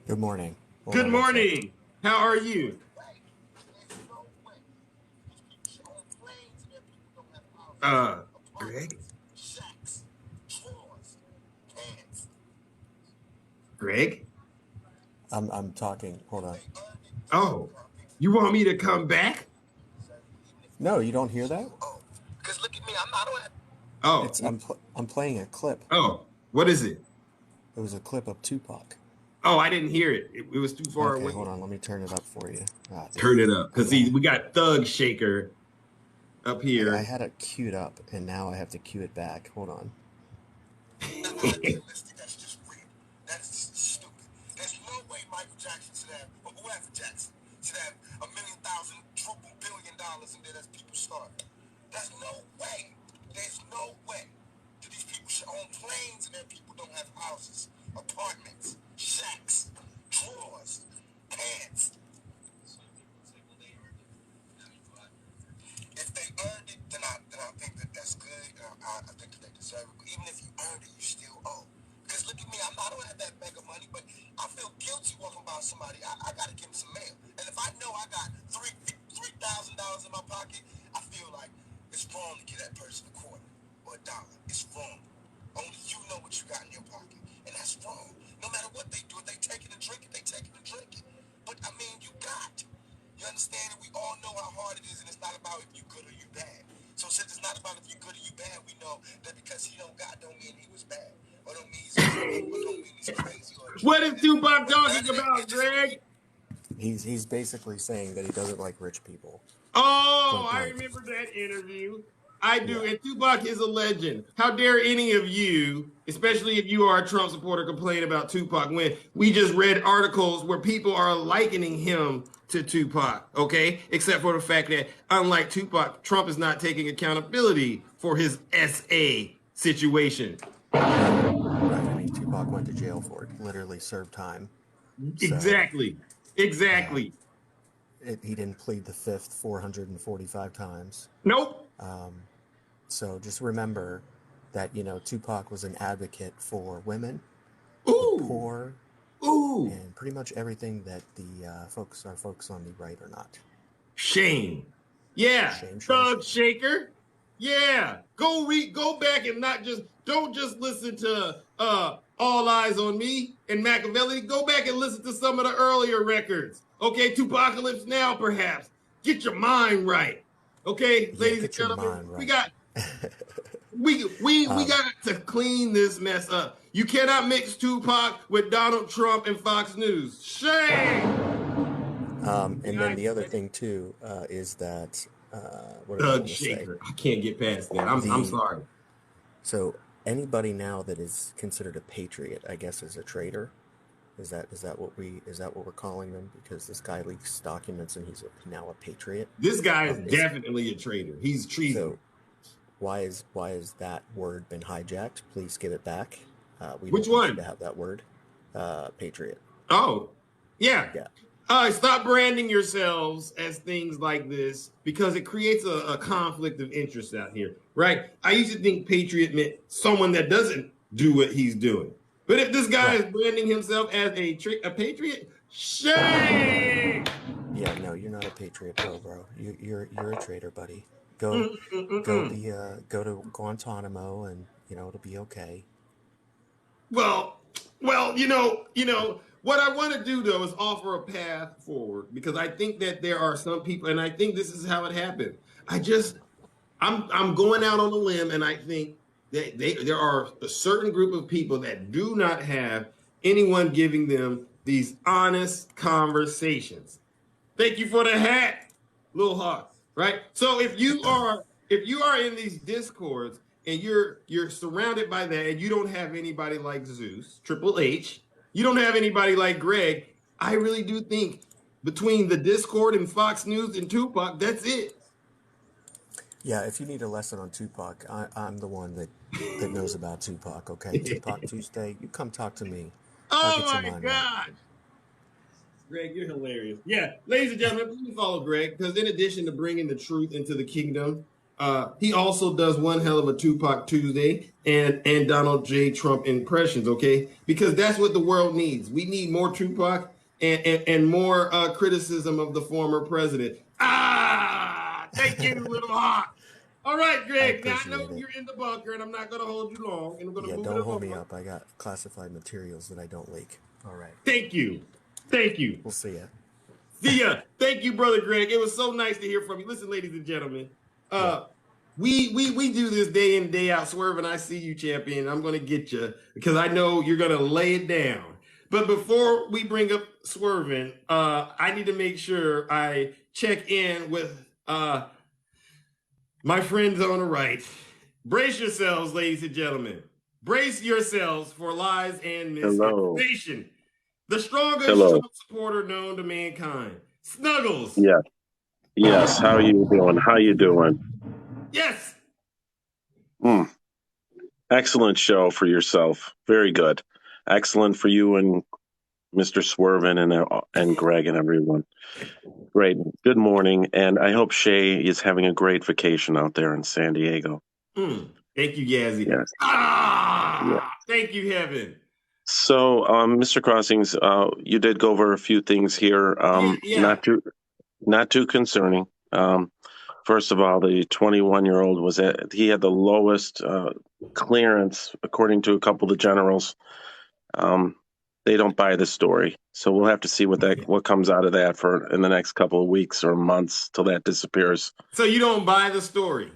Good morning. Good morning. How are you? Greg? Greg? I'm talking. Hold on. Oh, you want me to come back? No, you don't hear that? Because look at me, I'm not. Oh, I'm playing a clip. oh, what is it? It was a clip of Tupac. Oh, I didn't hear it. It was too far Okay, away. hold on. Let me turn it up for you. Ah, Turn damn. it up. Because we got Thug Shaker up here. I had it queued up, and now I have to cue it back. Hold on. That's just weird. That's stupid. There's no way Michael Jackson should have, or whoever Jackson, should have $1 million, triple billion dollars, and then as people start. There's no way. There's no way that these people should own planes and their people don't have houses, apartments, shacks, drawers, pants. If they earned it, then I think that that's good. I think that they deserve it. But even if you earned it, you still owe. Because look at me, I don't have that mega money, but I feel guilty walking by somebody. I got to give them some mail. And if I know I got $3,000 in my pocket, I feel like it's wrong to give that person a quarter or $1. It's wrong. Only you know what you got in your pocket. And that's wrong. No matter what they do, if they take it and drink it, they take it and drink it. But, I mean, you got. You understand that we all know how hard it is, and it's not about if you good or you bad. So since it's not about if you good or you bad, we know that because he don't got don't mean he was bad. Or don't mean he's crazy, or don't mean he's crazy. What is Tupac talking about, Greg? He's basically saying that he doesn't like rich people. Oh, I remember that interview. I do. Yeah. And Tupac is a legend. How dare any of you, especially if you are a Trump supporter, complain about Tupac when we just read articles where people are likening him to Tupac, okay? Except for the fact that, unlike Tupac, Trump is not taking accountability for his SA situation. Right. I mean, Tupac went to jail for it, literally served time. Exactly. Exactly. He didn't plead the fifth 445 times. Nope. So just remember that, Tupac was an advocate for women, the poor, and pretty much everything that the folks on the right are not. Shame. Yeah. Shame. Thug Shaker. Yeah. Go back and don't just listen to All Eyes on Me and Machiavelli. Go back and listen to some of the earlier records. Okay, Tupacalypse Now, perhaps. Get your mind right. Okay, yeah, ladies and gentlemen, right. we got to clean this mess up. You cannot mix Tupac with Donald Trump and Fox News. Shame. And then the other thing too is that what did I want to say? I can't get past that. I'm sorry. So anybody now that is considered a patriot, I guess, is a traitor. Is that what we're calling them? Because this guy leaks documents and he's now a patriot. This guy is definitely a traitor. He's treason. So why is that word been hijacked? Please give it back. Which one? To have that word, patriot. Oh, yeah. Yeah. Stop branding yourselves as things like this because it creates a conflict of interest out here, right? I used to think patriot meant someone that doesn't do what he's doing. But if this guy is branding himself as a patriot, shame! Yeah, no, you're not a patriot, bro. You're a traitor, buddy. Go to Guantanamo, and it'll be okay. Well, what I want to do though is offer a path forward because I think that there are some people, and I think this is how it happened. I'm going out on a limb, and I think there are a certain group of people that do not have anyone giving them these honest conversations. Thank you for the hat, Lil Hawk. Right. So if you are in these discords and you're surrounded by that, and you don't have anybody like Zeus, Triple H, you don't have anybody like Greg, I really do think between the Discord and Fox News and Tupac, that's it. Yeah, if you need a lesson on Tupac, I'm the one that knows about Tupac, okay? Tupac Tuesday, you come talk to me. Oh my God. Greg, you're hilarious. Yeah, ladies and gentlemen, please follow Greg because in addition to bringing the truth into the kingdom, he also does one hell of a Tupac Tuesday and Donald J. Trump impressions, okay? Because that's what the world needs. We need more Tupac and more criticism of the former president. Thank you, Little Hawk. All right, Greg. Now I appreciate know it. you're in the bunker, and I'm not going to hold you long, and I'm going to Yeah, move it don't hold along. me up. I got classified materials that I don't leak. All right. Thank you. Thank you. We'll see ya. See ya. Thank you, brother Greg. It was so nice to hear from you. Listen, ladies and gentlemen, we do this day in, day out. Swerve, and I see you, champion. I'm going to get you because I know you're going to lay it down. But before we bring up Swerving, I need to make sure I check in with my friends on the right. Brace yourselves, ladies and gentlemen. Brace yourselves for lies and Hello. misinformation. The strongest Hello. Trump supporter known to mankind. Snuggles. Yeah. Yes. How you doing? How you doing? Yes. Excellent show for yourself. Very good. Excellent for you and Mr. Swervin and Greg and everyone. Great. Good morning, and I hope Shay is having a great vacation out there in San Diego. Thank you, Yazzie. Yes. Thank you, Heaven. So, Mr. Crossings, you did go over a few things here. Not too concerning. First of all, the 21-year-old he had the lowest clearance, according to a couple of the generals. They don't buy the story, so we'll have to see what comes out of that in the next couple of weeks or months till that disappears. So you don't buy the story?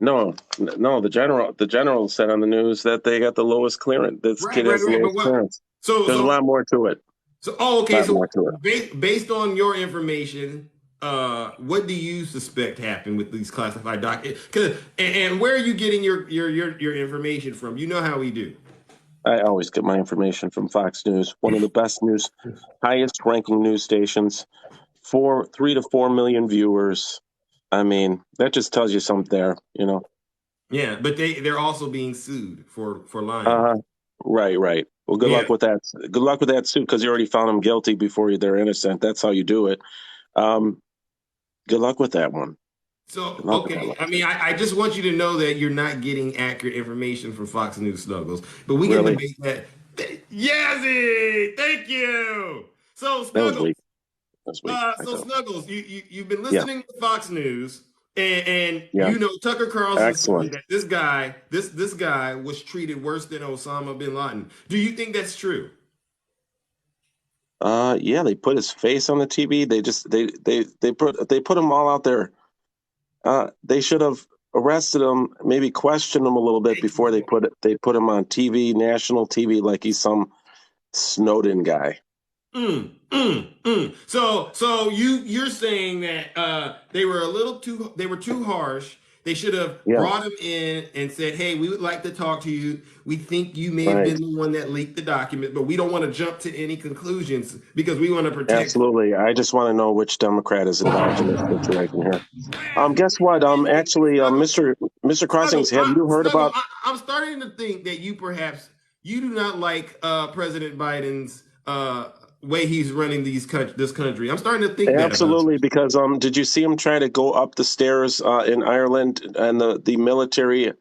No. The general said on the news that they got the lowest clearance. This kid has the lowest clearance. So there's a lot more to it. So based on your information, what do you suspect happened with these classified documents? And where are you getting your information from? You know how we do. I always get my information from Fox News, one of the best news, highest ranking news stations, 3 to 4 million viewers. I mean, that just tells you something there, you know. Yeah, but they're also being sued for lying. Right. Well, good luck with that. Good luck with that suit, because you already found them guilty before they're innocent. That's how you do it. Good luck with that one. So, okay. I mean, I just want you to know that you're not getting accurate information from Fox News, Snuggles. But we can debate that. Yazzie, thank you. So, Snuggles. Snuggles, you've been listening to Fox News, and you know Tucker Carlson said that this guy was treated worse than Osama bin Laden. Do you think that's true? Yeah, they put his face on the TV. They put him all out there. They should have arrested him, maybe questioned him a little bit before they put him on TV, national TV, like he's some Snowden guy. So you're saying that they were too harsh. They should have brought him in and said, "Hey, we would like to talk to you. We think you may have been the one that leaked the document, but we don't want to jump to any conclusions because we want to protect." Absolutely. I just want to know which Democrat is involved in this situation here. Guess what? Actually, Mr. Crossings, have you heard about? I'm starting to think that you do not like President Biden's way he's running this country. I'm starting to think absolutely that because did you see him try to go up the stairs in Ireland and the military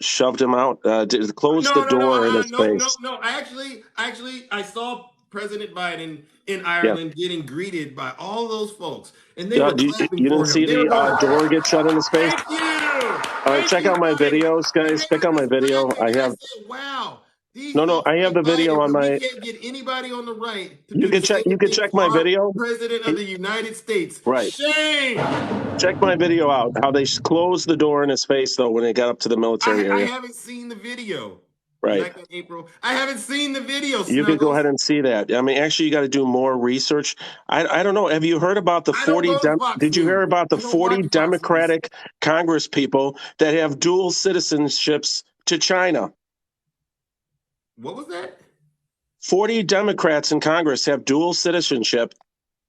shoved him out, closed the door in his face? No. I saw President Biden in Ireland getting greeted by all those folks, and they were clapping for him. You didn't see the door get shut in his face? Thank you. All right, check out my videos, guys. Check out my video. Wow. I have the video on my. We can't get anybody on the right. You can check my video. President of the United States. Right. Shame. Check my video out. How they closed the door in his face though when they got up to the military area. I haven't seen the video. Right. Back in April. I haven't seen the video. Snuggles. You can go ahead and see that. I mean, actually, you got to do more research. I don't know. Have you heard about the 40? Did you hear about the 40 Democratic Congress people that have dual citizenships to China? What was that? 40 Democrats in Congress have dual citizenship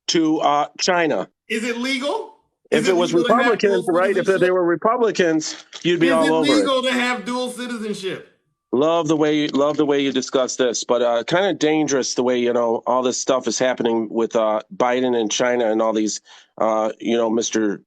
to China. Is it legal? If it was Republicans, right? If they were Republicans, you'd be all over it. Is it legal to have dual citizenship? Love the way you discuss this, but kind of dangerous the way all this stuff is happening with Biden and China and all these Mr.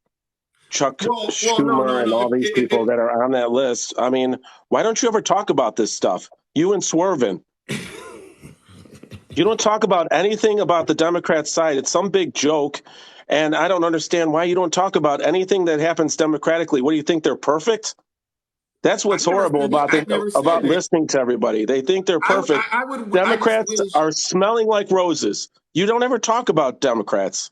Chuck Schumer and all these people that are on that list. I mean, why don't you ever talk about this stuff? You and Swervin. You don't talk about anything about the Democrat side. It's some big joke. And I don't understand why you don't talk about anything that happens democratically. What do you think? They're perfect? That's what's horrible I never said about that. listening to everybody. They think they're perfect. I just Democrats wish. are smelling like roses. You don't ever talk about Democrats.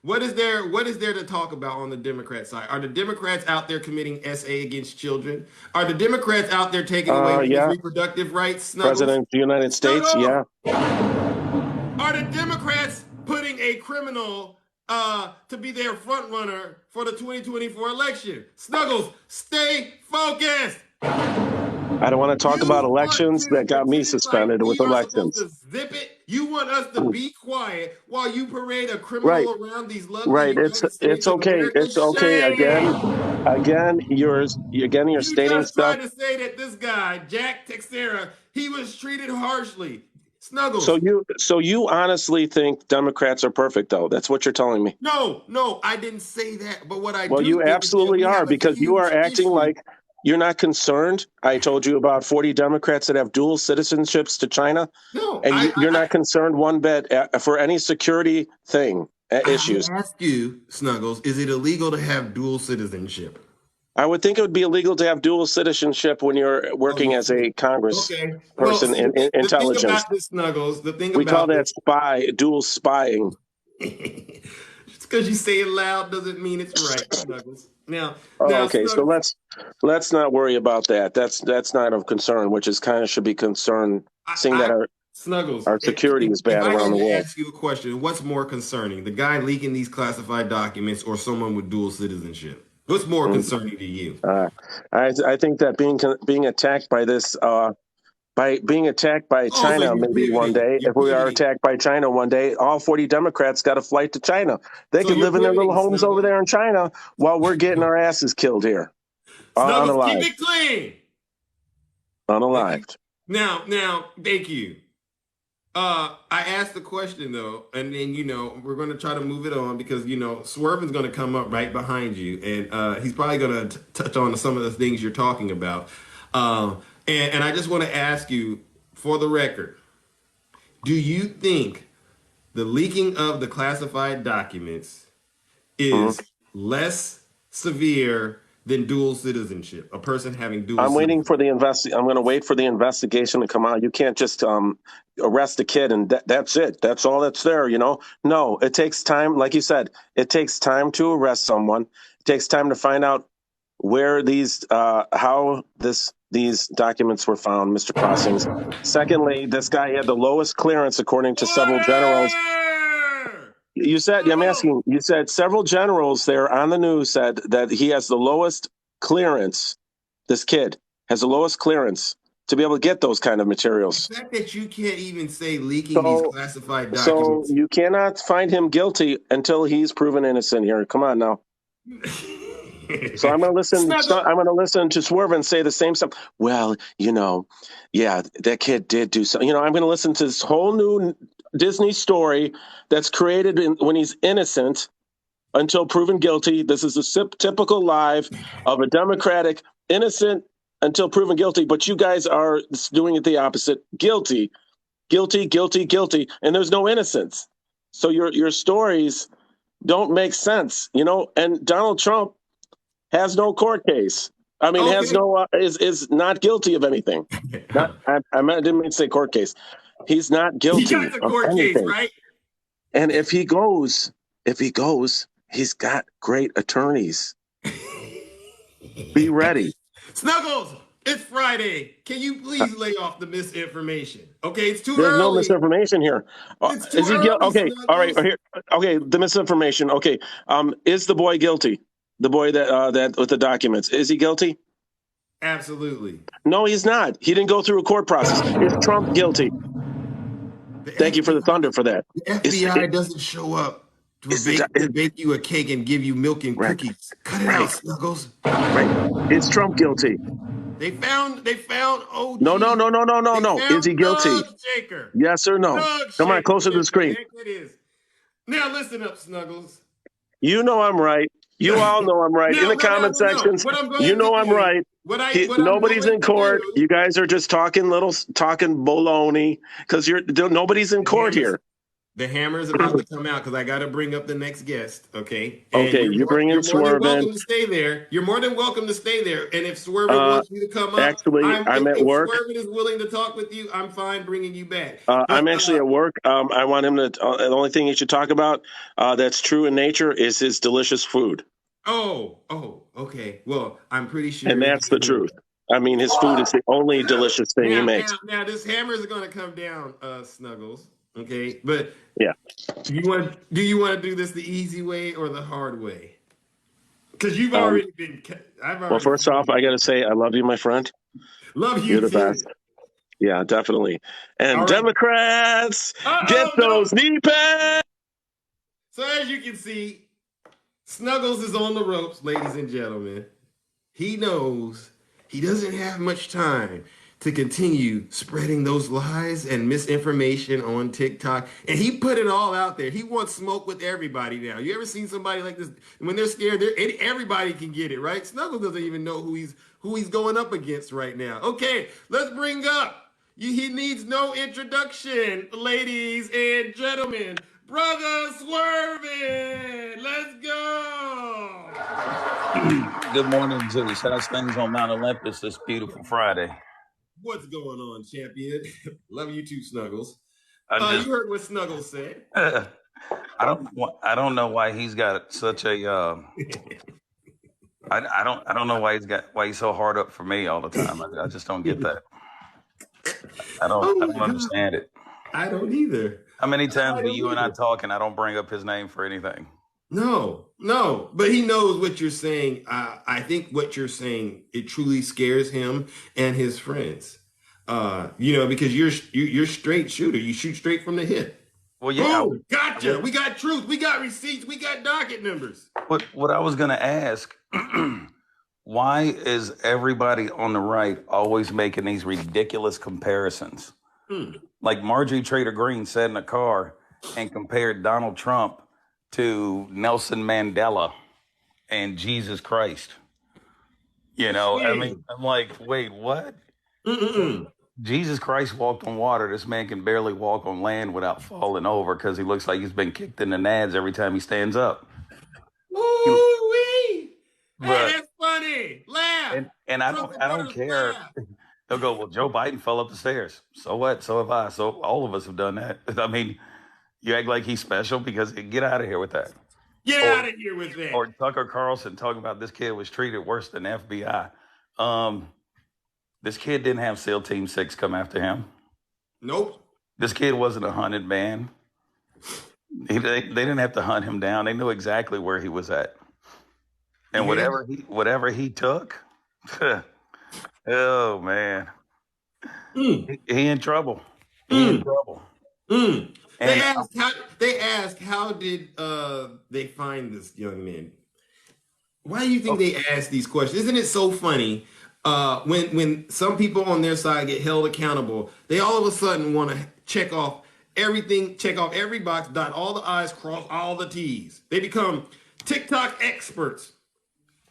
What is there to talk about on the Democrat side? Are the Democrats out there committing SA against children? Are the Democrats out there taking away women's reproductive rights? Snuggles? President of the United States, Snuggles? yeah. Are the Democrats putting a criminal to be their front runner for the 2024 election? Snuggles, stay focused. I don't want to talk about elections that got me suspended with elections. We are supposed to zip it. You want us to be quiet while you parade a criminal around these lovely United States It's of okay. America? It's okay. Again, you're you stating just stuff. tried to say that this guy, Jack Texeria, he was treated harshly. Snuggles. So you honestly think Democrats are perfect, though? That's what you're telling me. No, I didn't say that. But what I well, do you think absolutely is that we are, have a because you are huge acting issue. like you're not concerned. I told you about 40 Democrats that have dual citizenships to China. No, and you're not concerned one bit for any security thing issues. I ask you, Snuggles, is it illegal to have dual citizenship? I would think it would be illegal to have dual citizenship when you're working as a Congress person in intelligence. The thing about this, Snuggles, we call that dual spying. Just because you say it loud doesn't mean it's right, Snuggles. Now, okay, Snuggles, so let's not worry about that. That's not of concern, which is kind of should be concerned, seeing that our security is bad around the world. I ask you a question: what's more concerning, the guy leaking these classified documents, or someone with dual citizenship? What's more concerning to you? I think that being attacked by this. By being attacked by China maybe one day, if we are attacked by China one day, all 40 Democrats got a flight to China. They could live in their little homes over there in China while we're getting our asses killed here. Snuggles, keep it clean. Unalived. Now, thank you. I asked the question though, and then we're going to try to move it on because Swervin's going to come up right behind you, and he's probably going to touch on some of the things you're talking about. And I just want to ask you, for the record, do you think the leaking of the classified documents is less severe than dual citizenship? A person having dual I'm waiting citizenship? I'm going to wait for the investigation to come out. You can't just arrest a kid and that's it. That's all that's there, No, it takes time. Like you said, it takes time to arrest someone. It takes time to find out where these documents were found, Mr. Crossings. Secondly, this guy had the lowest clearance according to several generals. You said several generals there on the news said that he has the lowest clearance. This kid has the lowest clearance to be able to get those kind of materials. The fact that you can't even say leaking these classified documents. So you cannot find him guilty until he's proven innocent here. Come on now. So I'm going to listen. I'm going to listen to Swerve say the same stuff. Well, that kid did do something. I'm going to listen to this whole new Disney story that's created when he's innocent until proven guilty. This is a typical life of a Democratic innocent until proven guilty. But you guys are doing it the opposite. Guilty, guilty, guilty, guilty, and there's no innocence. So your stories don't make sense. And Donald Trump has no court case. I mean, has no is not guilty of anything. I didn't mean to say court case. He's not guilty. He got the court case, right? And if he goes, he's got great attorneys. Be ready. Snuggles, it's Friday. Can you please lay off the misinformation? Okay, it's too There's early. There's no misinformation here. It's too early. Okay, Snuggles. all right. Here, okay, the misinformation. Okay, is the boy guilty? The boy that with the documents, is he guilty? Absolutely. No, he's not. He didn't go through a court process. Is Trump guilty? Thank you for the thunder for that. The FBI doesn't show up to bake you a cake and give you milk and cookies. Cut it out, Snuggles. Right. Is Trump guilty? They found OG. No. Is he guilty? Shaker. Yes or no? Come on, closer to the screen. It is. Now listen up, Snuggles. You know I'm right. You all know I'm right. In the comment sections, you know I'm right. Nobody's in court. You guys are just talking baloney because nobody's in court here. The hammer is about to come out because I got to bring up the next guest. Okay. And Okay, you bring in you're more than Swerve in. welcome to stay there. You're more than welcome to stay there. And if Swerve wants you to come up, Actually, I'm at if work. Swerve is willing to talk with you, I'm fine bringing you back. I'm But actually at work. I want him to. The only thing he should talk about that's true in nature is his delicious food. Okay. Well, I'm pretty sure. And that's the truth. I mean, his food is the only delicious thing he makes. Now, this hammer is going to come down, Snuggles. Okay, but yeah, do you want to do this the easy way or the hard way? Because you've already been. Well, first off, I got to say I love you, my friend. Love you. You're the too. best. Yeah, definitely. And right. Democrats, get those knee pads. So as you can see, Snuggles is on the ropes, ladies and gentlemen. He knows he doesn't have much time to continue spreading those lies and misinformation on TikTok. And he put it all out there. He wants smoke with everybody now. You ever seen somebody like this? When they're scared, everybody can get it, right? Snuggles doesn't even know who he's going up against right now. Okay, let's bring up. He needs no introduction, ladies and gentlemen. Brother Swervin', let's go. Good morning, Zeus. How's things on Mount Olympus this beautiful Friday? What's going on, champion? Love you too, Snuggles. You heard what Snuggles said. I don't know why he's got such a. I don't know why he's so hard up for me all the time. I just don't get that. I don't understand it. I don't either. How many times do you and I talk and I don't bring up his name for anything? No, but he knows what you're saying. I think what you're saying, it truly scares him and his friends. Because you're straight shooter. You shoot straight from the hip. Well, yeah. Oh, gotcha. We got truth. We got receipts. We got docket numbers. What I was going to ask, why is everybody on the right always making these ridiculous comparisons? Like Marjorie Trader Green sat in a car and compared Donald Trump to Nelson Mandela and Jesus Christ. I mean, I'm like, wait, what? Jesus Christ walked on water. This man can barely walk on land without falling over because he looks like he's been kicked in the nads every time he stands up. Woo-wee! Hey, that's funny. Laugh. And I don't care. They'll go, well, Joe Biden fell up the stairs. So what? So have I. So all of us have done that. I mean, you act like he's special because get out of here with that. Get out of here with that. Or Tucker Carlson talking about this kid was treated worse than the FBI. This kid didn't have SEAL Team 6 come after him. Nope. This kid wasn't a hunted man. They didn't have to hunt him down. They knew exactly where he was at. And whatever he took, oh man, he in trouble. In trouble. They asked how did they find this young man? Why do you think they ask these questions? Isn't it so funny? When some people on their side get held accountable, they all of a sudden want to check off everything, check off every box, dot all the I's, cross all the T's. They become TikTok experts,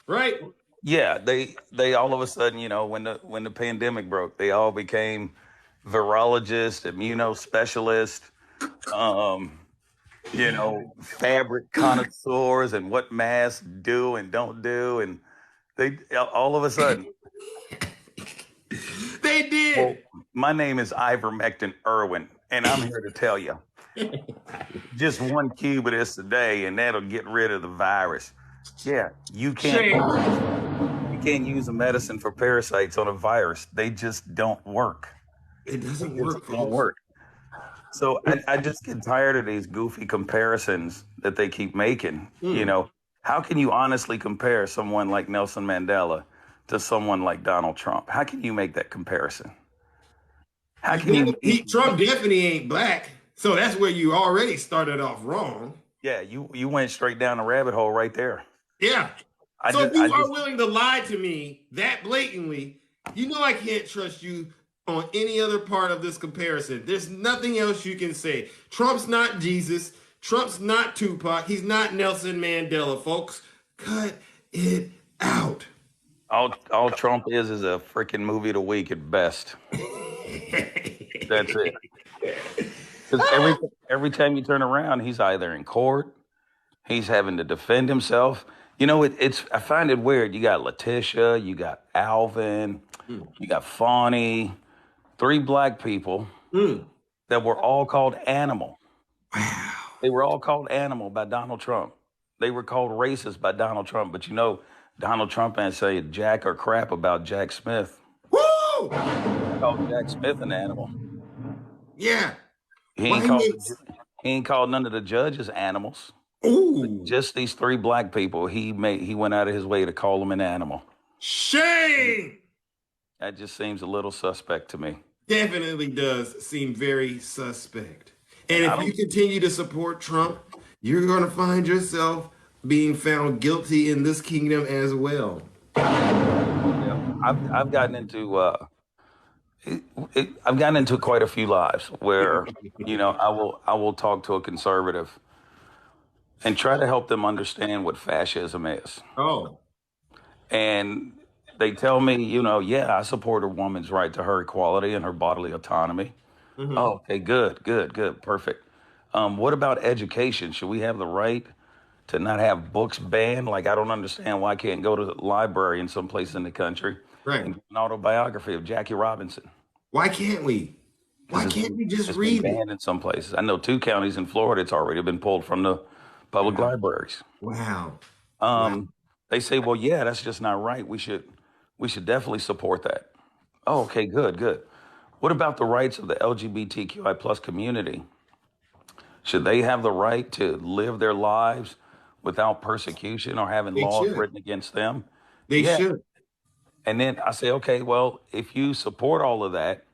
right? Yeah, they all of a sudden, when the pandemic broke, they all became virologists, immunospecialists, fabric connoisseurs and what masks do and don't do, and they all of a sudden they did. Well, my name is Ivermectin Irwin, and I'm here to tell you, just one cube of this a day, and that'll get rid of the virus. Yeah, you can't use a medicine for parasites on a virus. They just don't work. It doesn't work. It don't work. So I just get tired of these goofy comparisons that they keep making. How can you honestly compare someone like Nelson Mandela to someone like Donald Trump? How can you make that comparison? How can Trump definitely ain't black, so that's where you already started off wrong. Yeah, you went straight down the rabbit hole right there. Yeah. If you are willing to lie to me that blatantly, I can't trust you on any other part of this comparison. There's nothing else you can say. Trump's not Jesus. Trump's not Tupac. He's not Nelson Mandela, folks. Cut it out. All Trump is a freaking movie of the week at best. That's it. Because every time you turn around, he's either in court, he's having to defend himself. You know, it's I find it weird. You got Letitia, you got Alvin, you got Fawny, 3 black people that were all called animal. Wow. They were all called animal by Donald Trump. They were called racist by Donald Trump. But you know, Donald Trump ain't say jack or crap about Jack Smith. Woo! He called Jack Smith an animal. Yeah. He ain't called none of the judges animals. Ooh. Just these 3 black people. He went out of his way to call them an animal. Shame. That just seems a little suspect to me. Definitely does seem very suspect. And if you continue to support Trump, you're going to find yourself being found guilty in this kingdom as well. Yeah, I've gotten into I've gotten into quite a few lives where I will talk to a conservative and try to help them understand what fascism is. Oh. And they tell me, yeah, I support a woman's right to her equality and her bodily autonomy. Mm-hmm. Oh, okay, good, perfect. What about education? Should we have the right to not have books banned? Like, I don't understand why I can't go to the library in some place in the country and get an autobiography of Jackie Robinson. Why can't we? Why can't we just read it? It's banned in some places. I know 2 counties in Florida, it's already been pulled from the public libraries. Wow. They say, well, yeah, that's just not right. We should definitely support that. Oh, okay, good. What about the rights of the LGBTQI plus community? Should they have the right to live their lives without persecution or having laws written against them? They should. And then I say, okay, well, if you support all of that,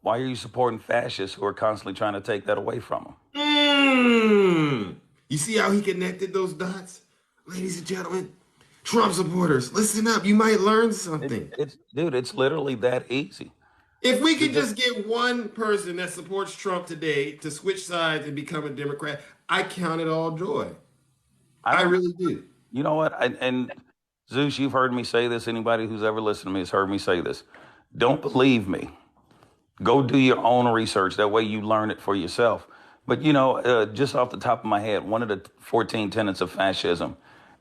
why are you supporting fascists who are constantly trying to take that away from them? You see how he connected those dots? Ladies and gentlemen, Trump supporters, listen up. You might learn something. It's literally that easy. If we could just get one person that supports Trump today to switch sides and become a Democrat, I count it all joy. I really do. You know what? And Zeus, you've heard me say this. Anybody who's ever listened to me has heard me say this. Don't believe me. Go do your own research. That way you learn it for yourself. But, just off the top of my head, one of the 14 tenets of fascism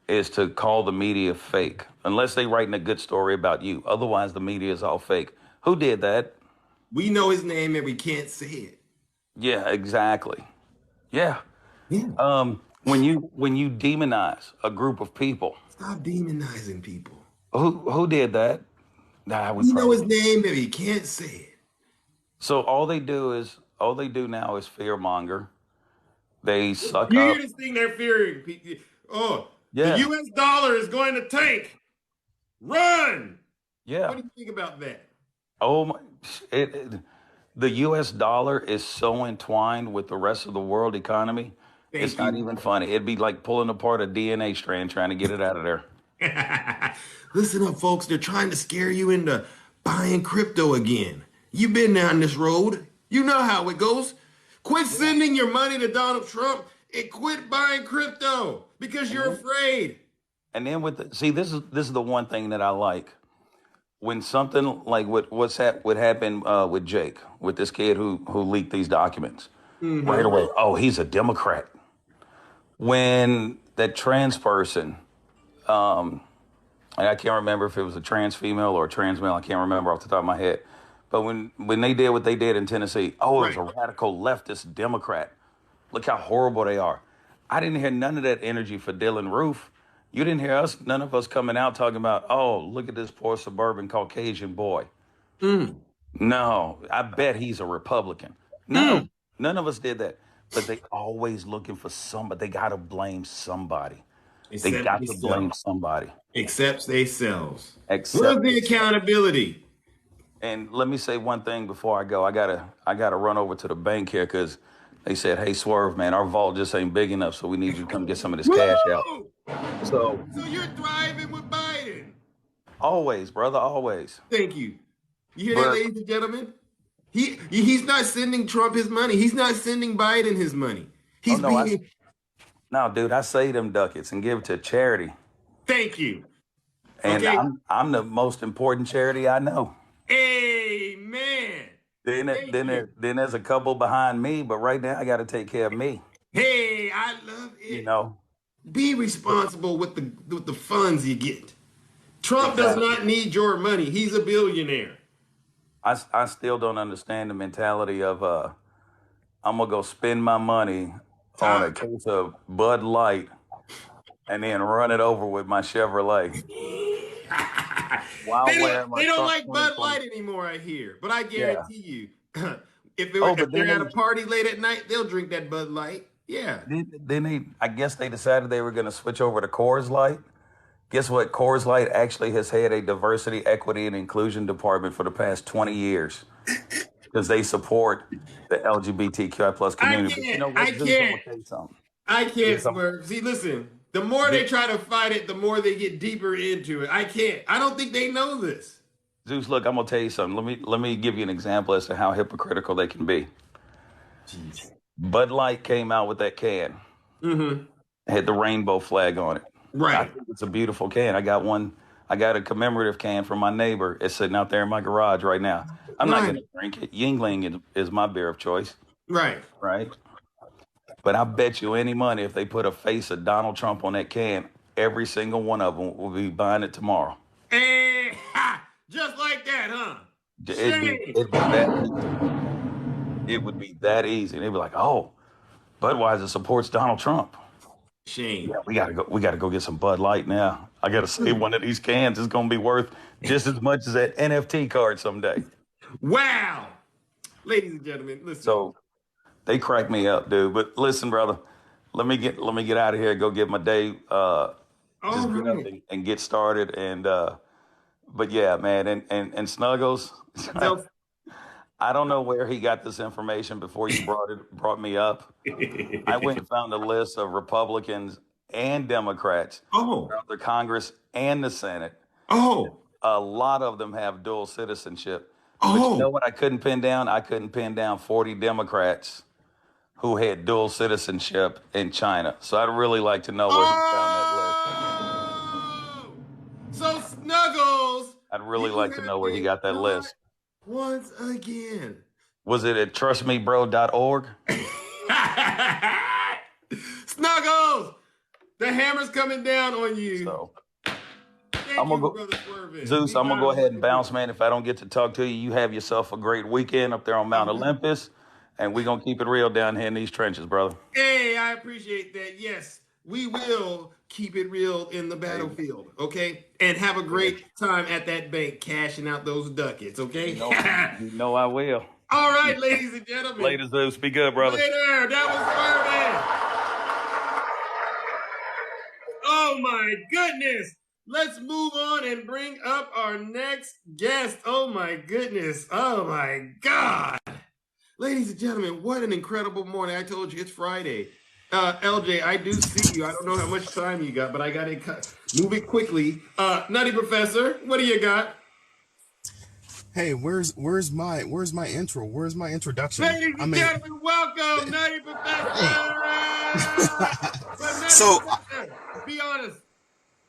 is to call the media fake, unless they're writing a good story about you. Otherwise, the media is all fake. Who did that? We know his name and we can't say it. Yeah, exactly. Yeah. When you demonize a group of people. Stop demonizing people. Who did that? We know his name and we can't say it. So all they do now is fear monger. They suck up. You hear this thing they're fearing? Oh, yeah. The U.S. dollar is going to tank. Run. Yeah. What do you think about that? Oh my! The U.S. dollar is so entwined with the rest of the world economy. It's not even funny. It'd be like pulling apart a DNA strand trying to get it out of there. Listen up, folks. They're trying to scare you into buying crypto again. You've been down this road. You know how it goes. Quit sending your money to Donald Trump and quit buying crypto because you're afraid. And then this is the one thing that I like. When something like what happened with Jake, with this kid who leaked these documents, right away, oh, he's a Democrat. When that trans person, and I can't remember if it was a trans female or a trans male, I can't remember off the top of my head. But when they did what they did in Tennessee, it was a radical leftist Democrat. Look how horrible they are. I didn't hear none of that energy for Dylan Roof. You didn't hear none of us coming out talking about, oh, look at this poor suburban Caucasian boy. No, I bet he's a Republican. No, none of us did that. But they always looking for somebody. They got to blame somebody. They got to blame somebody. Except themselves. Where's the accountability? And let me say one thing before I go. I gotta run over to the bank here because they said, hey, Swerve, man, our vault just ain't big enough, so we need you to come get some of this cash out. So you're thriving with Biden. Always, brother, always. Thank you. You hear that, ladies and gentlemen? He's not sending Trump his money. He's not sending Biden his money. No, dude, I save them ducats and give it to charity. Thank you. And I'm the most important charity I know. Amen. Then there's a couple behind me, but right now I got to take care of me. Hey, I love it. You know, be responsible with the funds you get. Trump does not need your money. He's a billionaire. I still don't understand the mentality of I'm gonna go spend my money on a case of Bud Light and then run it over with my Chevrolet. They don't like Bud Light anymore, I hear. But I guarantee you, if they're at a party late at night, they'll drink that Bud Light. Yeah. Then I guess they decided they were going to switch over to Coors Light. Guess what? Coors Light actually has had a diversity, equity, and inclusion department for the past 20 years because they support the LGBTQI plus community. I can't swear. See, listen, the more they try to fight it, the more they get deeper into it. I don't think they know this. Zeus, look, I'm going to tell you something. Let me give you an example as to how hypocritical they can be. Jeez. Bud Light came out with that can. Mm-hmm. Had the rainbow flag on it. Right. I think it's a beautiful can. I got a commemorative can from my neighbor. It's sitting out there in my garage right now. I'm not going to drink it. Yingling is my beer of choice. Right. Right. But I bet you any money if they put a face of Donald Trump on that can, every single one of them will be buying it tomorrow. And just like that, huh? It would be that easy. They'd be like, "Oh, Budweiser supports Donald Trump." Shame. Yeah, we gotta go get some Bud Light now. I gotta save one of these cans. It's gonna be worth just as much as that NFT card someday. Wow, ladies and gentlemen, listen. So they crack me up, dude. But listen, brother, let me get out of here. Go get my day. Get up and get started. And but yeah, man, and Snuggles. I don't know where he got this information before you brought me up. I went and found a list of Republicans and Democrats throughout the Congress and the Senate. Oh, a lot of them have dual citizenship. But you know what I couldn't pin down? I couldn't pin down 40 Democrats who had dual citizenship in China. So I'd really like to know where he found that list. So Snuggles, I'd really like to know where he got that list. Once again. Was it at trustmebro.org? Snuggles! The hammer's coming down on you. So, I'm gonna go, Zeus, I'm going to go ahead and bounce, man. If I don't get to talk to you, you have yourself a great weekend up there on Mount Olympus. And we're going to keep it real down here in these trenches, brother. Hey, I appreciate that. Yes, we will keep it real in the battlefield, okay? And have a great time at that bank cashing out those ducats, okay? You know I will. All right, ladies and gentlemen. Later, Zeus. Be good, brother. Later. That was Swerve. Oh, my goodness. Let's move on and bring up our next guest. Oh, my goodness. Oh, my God. Ladies and gentlemen, what an incredible morning. I told you it's Friday. LJ, I do see you. I don't know how much time you got, but I got to move it quickly. Nutty Professor, what do you got? Hey, where's my intro? Where's my introduction? Ladies and gentlemen, welcome, Nutty Professor. Be honest.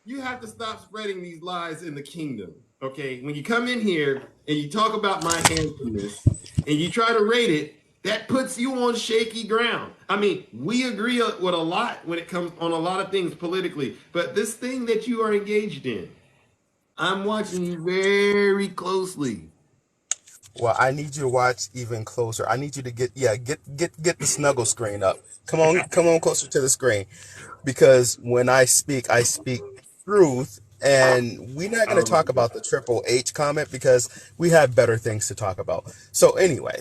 You have to stop spreading these lies in the kingdom. Okay, when you come in here and you talk about my handsomeness and you try to rate it, that puts you on shaky ground. I mean, we agree with a lot when it comes on a lot of things politically, but this thing that you are engaged in, I'm watching you very closely. Well, I need you to watch even closer. I need you to get the snuggle screen up. Come on closer to the screen, because when I speak truth. And we're not going to talk about the Triple H comment because we have better things to talk about. So anyway.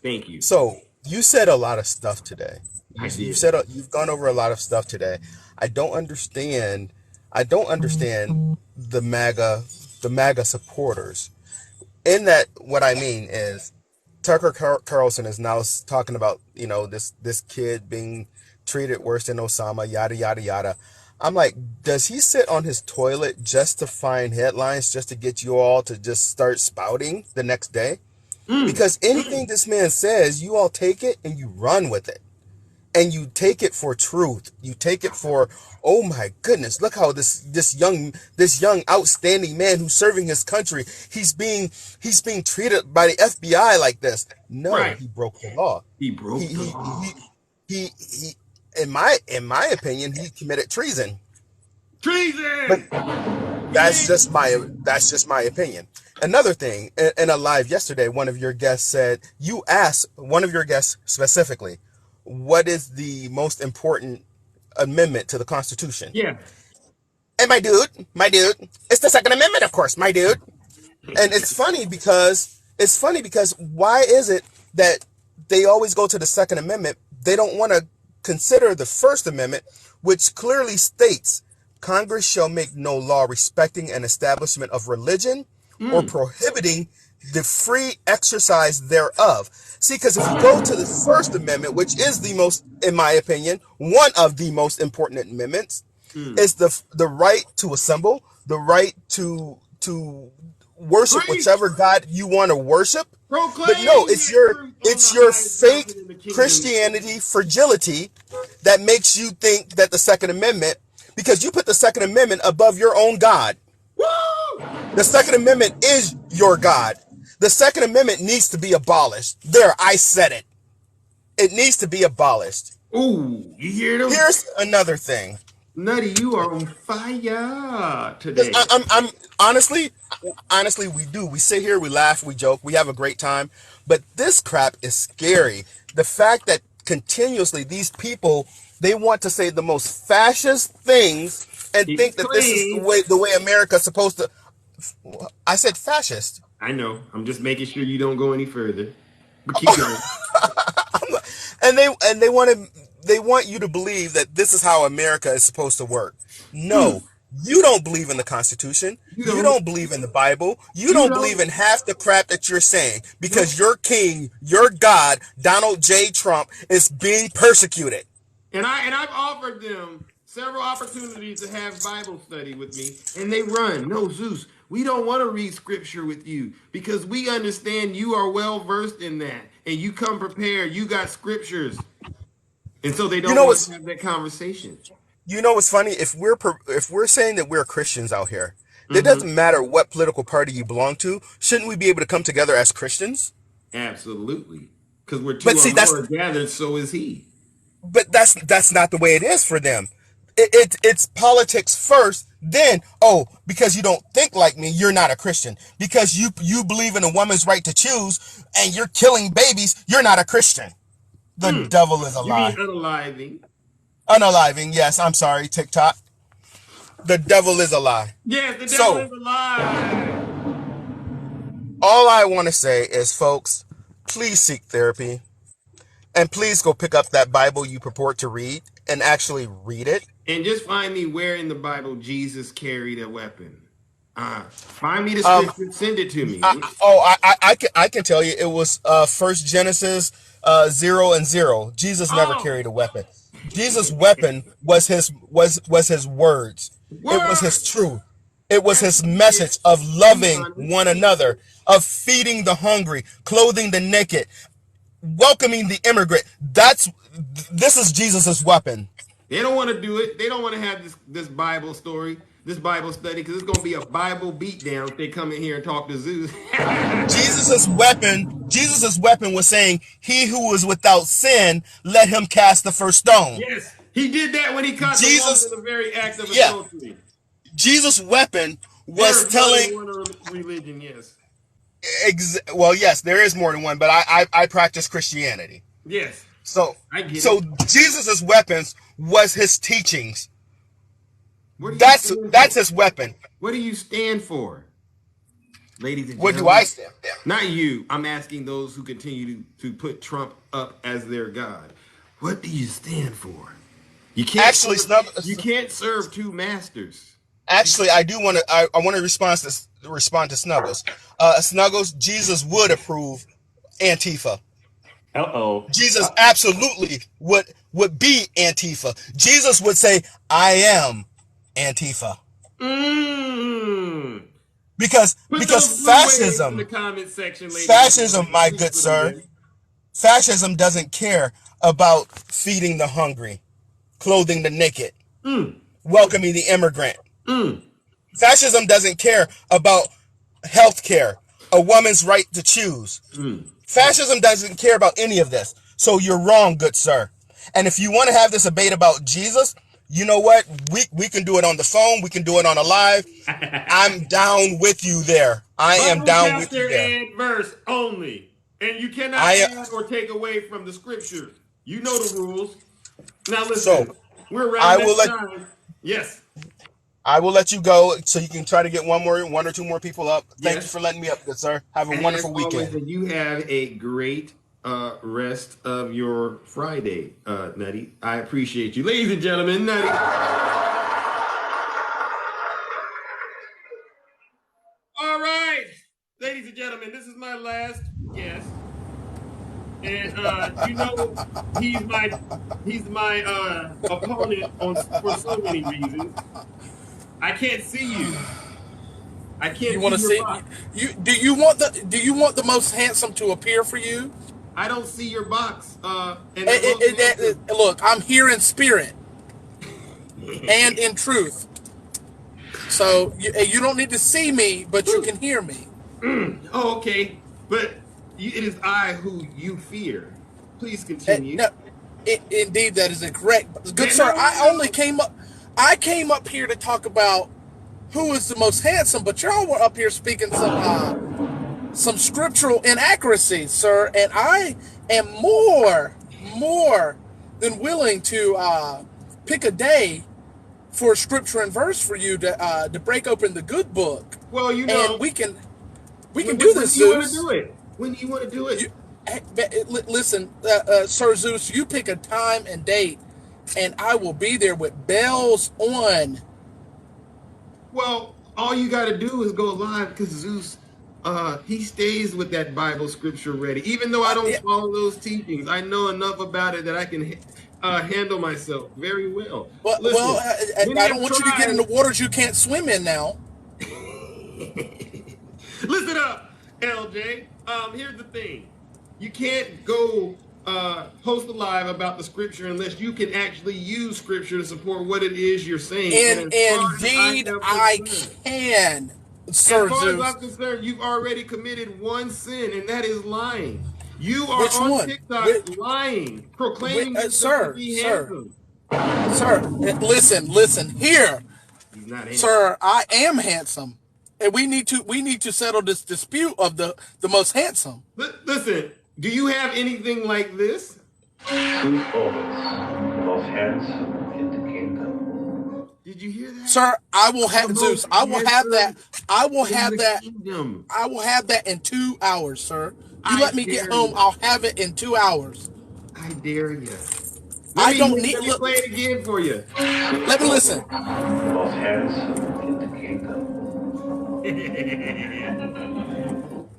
Thank you. So you said a lot of stuff today. I did. You've gone over a lot of stuff today. I don't understand the MAGA supporters. In that, what I mean is Tucker Carlson is now talking about, this kid being treated worse than Osama, yada, yada, yada. I'm like, does he sit on his toilet just to find headlines, just to get you all to just start spouting the next day? Because anything this man says, you all take it and you run with it. and you take it for truth. You take it for, oh my goodness, look how this young outstanding man who's serving his country, he's being treated by the FBI like this. No, Right. he broke the law. He broke the law. He in my opinion, he committed treason. Treason. But that's just my opinion. Another thing, in a live yesterday, one of your guests said, you asked one of your guests specifically, what is the most important amendment to the Constitution? Yeah. And my dude, it's the Second Amendment, of course, my dude. And it's funny because why is it that they always go to the Second Amendment? They don't want to consider the First Amendment, which clearly states Congress shall make no law respecting an establishment of religion or prohibiting the free exercise thereof. See, because if you go to the First Amendment, which is the most, in my opinion, one of the most important amendments, is the right to assemble, the right to worship whichever God you want to worship. But no, it's your fake Christianity fragility that makes you think that the Second Amendment, because you put the Second Amendment above your own God. The Second Amendment is your God. The Second Amendment needs to be abolished. There, I said it. It needs to be abolished. Ooh, you hear them? Here's another thing. Nutty, you are on fire today. I'm honestly, we do. We sit here, we laugh, we joke, we have a great time. But this crap is scary. The fact that continuously these people, they want to say the most fascist things and think that this is the way America's supposed to. I said fascist. I know. I'm just making sure you don't go any further. But keep going. And they want you to believe that this is how America is supposed to work. No, you don't believe in the Constitution. You don't believe in the Bible. You don't believe in half the crap that you're saying because your king, your God, Donald J. Trump, is being persecuted. And I've offered them several opportunities to have Bible study with me, and they run. No, Zeus, we don't want to read scripture with you because we understand you are well versed in that, and you come prepared. You got scriptures, and so they don't want to have that conversation. You know what's funny? If we're saying that we're Christians out here, it doesn't matter what political party you belong to. Shouldn't we be able to come together as Christians? Absolutely, because we're two or more gathered. So is he. But that's not the way it is for them. It's politics first, then, because you don't think like me, you're not a Christian. Because you believe in a woman's right to choose and you're killing babies, you're not a Christian. The devil is a lie. You mean unaliving? Unaliving, yes, I'm sorry, TikTok. The devil is a lie. Yes, the devil is a lie. All I want to say is, folks, please seek therapy. And please go pick up that Bible you purport to read and actually read it. And just find me where in the Bible Jesus carried a weapon. Find me the scripture, send it to me. I can tell you, it was 1 Genesis 0:0. Jesus never carried a weapon. Jesus' weapon was his words. It was his truth. It was his message of loving one another, of feeding the hungry, clothing the naked, welcoming the immigrant. This is Jesus's weapon. They don't want to do it. They don't want to have this Bible story, this Bible study, because it's going to be a Bible beatdown if they come in here and talk to Zeus. Jesus's weapon was saying, "He who is without sin, let him cast the first stone." Yes, he did that when he caught the woman in the very act of adultery. Jesus' weapon was telling religion, yes. Well, yes, there is more than one, but I practice Christianity. Yes. So Jesus' weapons was his teachings. That's his weapon. What do you stand for, ladies and gentlemen? What do I stand for? Not you. I'm asking those who continue to put Trump up as their God. What do you stand for? You can't you can't serve two masters. Actually, I do want to. I want to respond to Snuggles. Snuggles, Jesus would approve Antifa. Jesus absolutely would be Antifa. Jesus would say, "I am Antifa." Because fascism, in the comment section, fascism, my good sir, fascism doesn't care about feeding the hungry, clothing the naked, welcoming the immigrant. Fascism doesn't care about health care, a woman's right to choose. Fascism doesn't care about any of this. So you're wrong, good sir. And if you want to have this debate about Jesus, you know what? We can do it on the phone. We can do it on a live. I'm down with you there. I am down with you there. And verse only. And you cannot add or take away from the scriptures. You know the rules. Now listen, we're around that time. Yes. I will let you go so you can try to get one or two more people up. Thank you for letting me up, good sir. Have a wonderful weekend. Always, you have a great rest of your Friday, Nutty. I appreciate you. Ladies and gentlemen, Nutty. All right. Ladies and gentlemen, this is my last guest. And you know he's my opponent for so many reasons. I can't see you. I can't. You want to see? Do you want the most handsome to appear for you? I don't see your box. Look, I'm here in spirit and in truth. So you don't need to see me, but you can hear me. Oh, okay. But it is I who you fear. Please continue. Indeed, that is incorrect. Good sir, I came up here to talk about who is the most handsome, but y'all were up here speaking some scriptural inaccuracies, sir, and I am more than willing to pick a day for scripture and verse for you to break open the good book. Well, you know, and we can do this, Zeus. When do you want to do it? Listen, Sir Zeus, you pick a time and date, and I will be there with bells on. Well, all you got to do is go live because Zeus, he stays with that Bible scripture ready. Even though I don't follow those teachings, I know enough about it that I can handle myself very well. I don't want you to get into waters you can't swim in now. Listen up, LJ. Here's the thing. You can't go host a live about the scripture unless you can actually use scripture to support what it is you're saying. And indeed, I can, Sir Zeus. As far as I'm concerned, you've already committed one sin, and that is lying. You are on TikTok lying, proclaiming yourself to be handsome. Sir, listen here. He's not handsome. Sir, I am handsome. And we need to settle this dispute of the most handsome. Listen, do you have anything like this? Who's always the most handsome in the kingdom? Did you hear that? Sir, I will have Zeus. I will have that. I will have that. I will have that in 2 hours, sir. You let me get home, I'll have it in 2 hours. I dare you. I don't need. Let me play it again for you. Let me listen. The most handsome in the kingdom.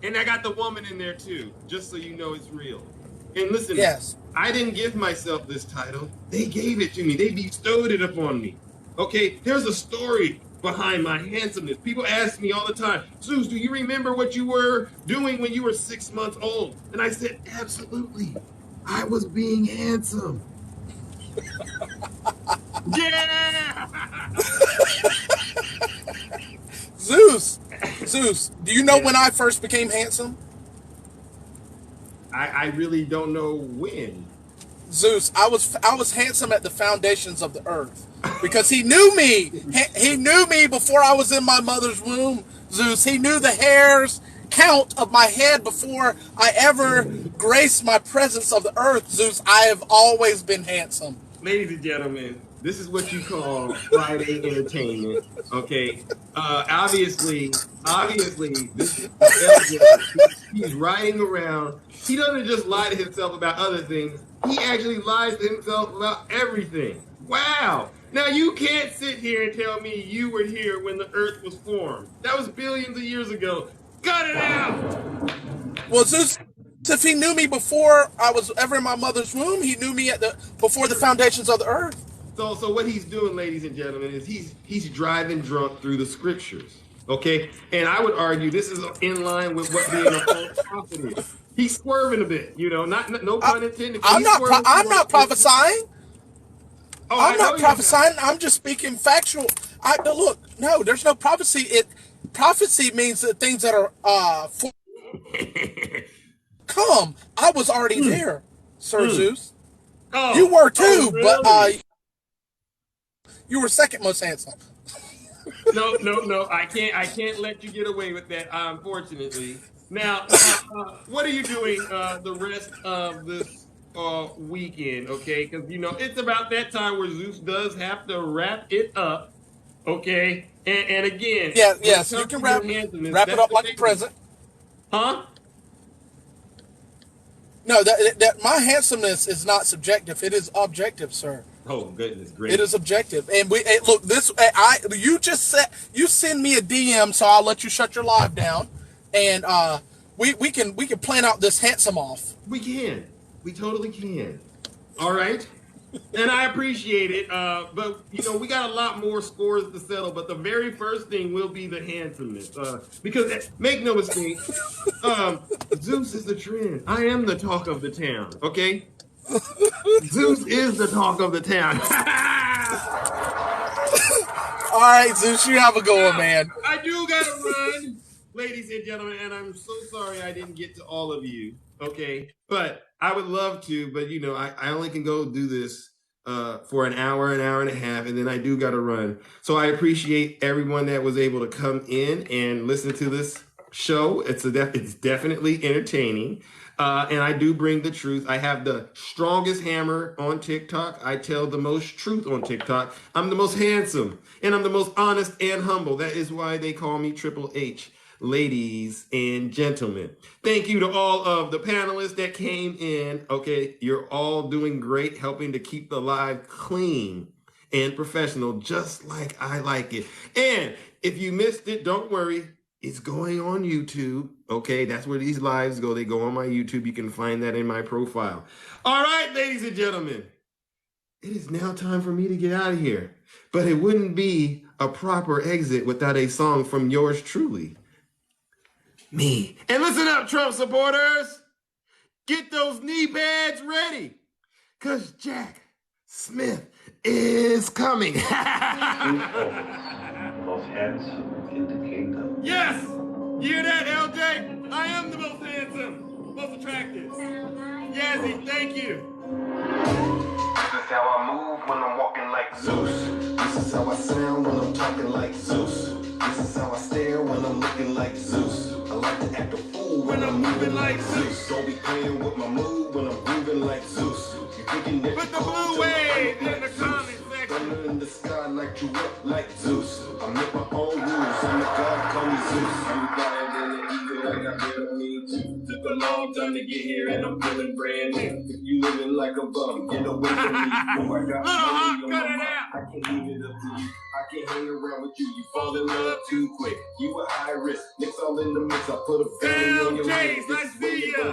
And I got the woman in there too, just so you know it's real. And listen, yes, I didn't give myself this title. They gave it to me. They bestowed it upon me. Okay, there's a story behind my handsomeness. People ask me all the time, Zeus, do you remember what you were doing when you were 6 months old? And I said, absolutely. I was being handsome. Yeah! Zeus, do you know when I first became handsome? I really don't know when. Zeus, I was handsome at the foundations of the earth because he knew me. He knew me before I was in my mother's womb. Zeus, he knew the hairs count of my head before I ever graced my presence of the earth. Zeus, I have always been handsome. Ladies and gentlemen, this is what you call Friday entertainment. Okay, obviously, this he's riding around. He doesn't just lie to himself about other things. He actually lies to himself about everything. Wow. Now you can't sit here and tell me you were here when the earth was formed. That was billions of years ago. Cut it out. Well, Zeus, if he knew me before I was ever in my mother's womb, he knew me before the foundations of the earth. So what he's doing, ladies and gentlemen, is he's driving drunk through the scriptures. Okay, and I would argue this is in line with what being a false prophet is. He's swerving a bit, no pun intended. I'm not prophesying. Oh, I'm I know not you're prophesying. not. I'm just speaking factual. No, there's no prophecy. Prophecy means that things that are come. I was already there, Sir Zeus. You were too, really? but you were second most handsome. No. I can't let you get away with that. Unfortunately. Now, what are you doing the rest of this weekend? Okay, because it's about that time where Zeus does have to wrap it up. Okay, and again, Yeah, when it yes, you comes can to your wrap handsomeness, it that's up the like a big one. present. Huh? No, that my handsomeness is not subjective. It is objective, sir. Oh goodness It gracious! is objective. And look, you just said you send me a DM, so I'll let you shut your live down, and we can plan out this handsome off. We can. We totally can. All right. And I appreciate it. But we got a lot more scores to settle. But the very first thing will be the handsomeness. Because make no mistake, Zeus is the trend. I am the talk of the town. Okay. Zeus is the talk of the town. All right, Zeus, you have a go, man. I do gotta run, ladies and gentlemen, and I'm so sorry I didn't get to all of you. Okay, but I would love to, but I only can go do this for an hour and a half, and then I do gotta run. So I appreciate everyone that was able to come in and listen to this show. It's definitely entertaining. And I do bring the truth. I have the strongest hammer on TikTok. I tell the most truth on TikTok. I'm the most handsome, and I'm the most honest and humble. That is why they call me Triple H. Ladies and gentlemen, thank you to all of the panelists that came in. Okay, you're all doing great, helping to keep the live clean and professional, just like I like it. And if you missed it, don't worry. It's going on YouTube. Okay, that's where these lives go. They go on my YouTube. You can find that in my profile. All right, ladies and gentlemen, it is now time for me to get out of here. But it wouldn't be a proper exit without a song from yours truly, me. And listen up, Trump supporters. Get those knee pads ready, because Jack Smith is coming. Most handsome in the kingdom. Yes! You hear that, LJ? I am the most handsome, most attractive. Yazzie, thank you. This is how I move when I'm walking like Zeus. This is how I sound when I'm talking like Zeus. This is how I stare when I'm looking like Zeus. I like to act a fool when I'm moving like Zeus. Don't be playing with my mood when I'm grooving like Zeus. You thinking that Put the blue wave in the comment section. Thunder in the sky like you up like Zeus. I make my own rules. I'm the god, call me Zeus. I'm flying in the eagle like I did on me too. Took a long time to get here and I'm feeling brand new. If you living like a bum, get away from me. Oh, I got Cut it out. I can't leave it up to you. I can't hang around with you. You fall in love too quick. You a high risk. Mix all in the mix. I put a bang on your James, wrist. I see ya.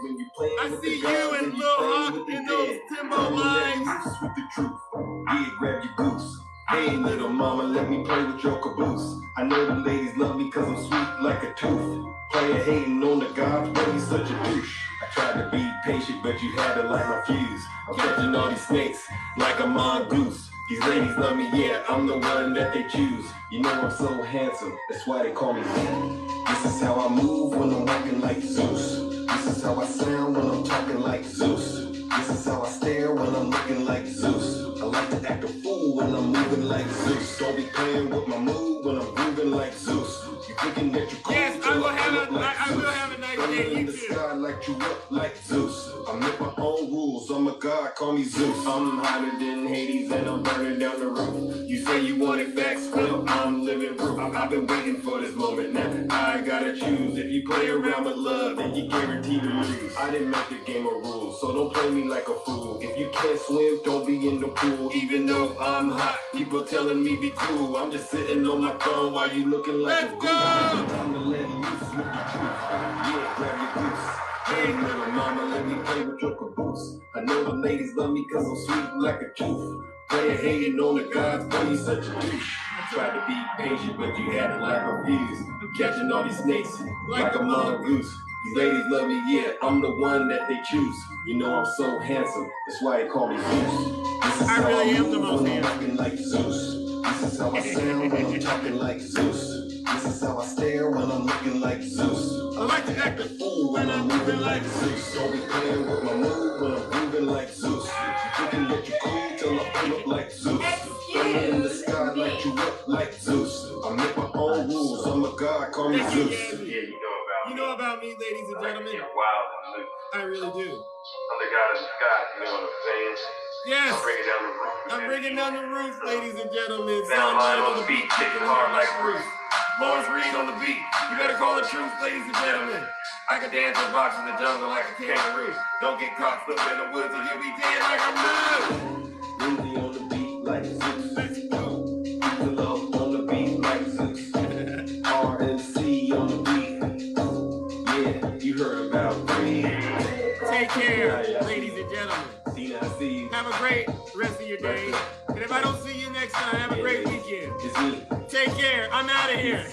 When you playing I with see the gods you and and Lil playing Hawk with the in those dead. Timbo Come on, lines. let loose with the truth. Yeah, grab your goose. Hey, little mama, let me play with your caboose. I know the ladies love me cause I'm sweet like a tooth. Player hating on the gods, but he's such a douche. I tried to be patient, but you had to light my fuse. I'm catching all these snakes like a mongoose. These ladies love me, yeah, I'm the one that they choose. You know I'm so handsome, that's why they call me Zeus. This is how I move when I'm walking like Zeus. This is how I sound when I'm talking like Zeus. This is how I stare when I'm looking like Zeus. I like to act a fool when I'm moving like Zeus. Don't be playing with my mood when I'm grooving like Zeus. You thinking that you're cool? Yes, I will have a nice Thunder day. in You the too. sky like you up like Zeus. I make my own rules. I'm a god, call me Zeus. I'm hotter than Hades and I'm burning down the roof. You say you wanted facts, well, I'm living proof. I've been waiting for this moment now. I gotta choose. If you play around with love, then you guaranteed to lose. I didn't make the game of rules, so don't play me like a fool. If you can't swim, don't be in the pool. Even though I'm hot, people telling me be cool. I'm just sitting on my throne while you looking like a goose. Time to let loose with the truth. Yeah, grab your goose. Hey, little mama, let me play with your caboose. I know the ladies love me cause I'm sweet like a tooth. Player hating on the gods, but he's such a douche. Tried to be patient, but you had it like a fuse. Catching all these snakes like a mongoose. These ladies love me, yeah, I'm the one that they choose. You know I'm so handsome, that's why they call me Zeus. This is how I am the most handsome. Like Zeus. This is how I sound when I'm talking like Zeus. This is how I stare when I'm looking like Zeus. I like to act a fool when I'm moving like Zeus. Don't be playing with my mood when I'm moving like Zeus. Thinking that you're cool till I pull up like Zeus. Thunder in the sky, light you up like Zeus. I make my own rules, I'm a god, call me Zeus. Yeah, you know about me, ladies and gentlemen. You're wild and loose. I really do. I'm the god of the sky, you know what I'm saying? Yes. I'm bringing down the roof, ladies and gentlemen. Down line on the beat, kicking hard like Bruce. Lawrence Reed on the beat. You better call the truth, ladies and gentlemen. I can dance and box in the jungle like a kangaroo. Don't get caught slipping in the woods and you'll be dead like I'm new. Lindsay on the beat like Zeus. Let's go. The love on the beat like Zeus. RNC on the beat. Yeah, you heard about me. Take care, ladies and gentlemen. Have a great rest of your day. And if I don't see you next time, have a great weekend. Take care. I'm out of here.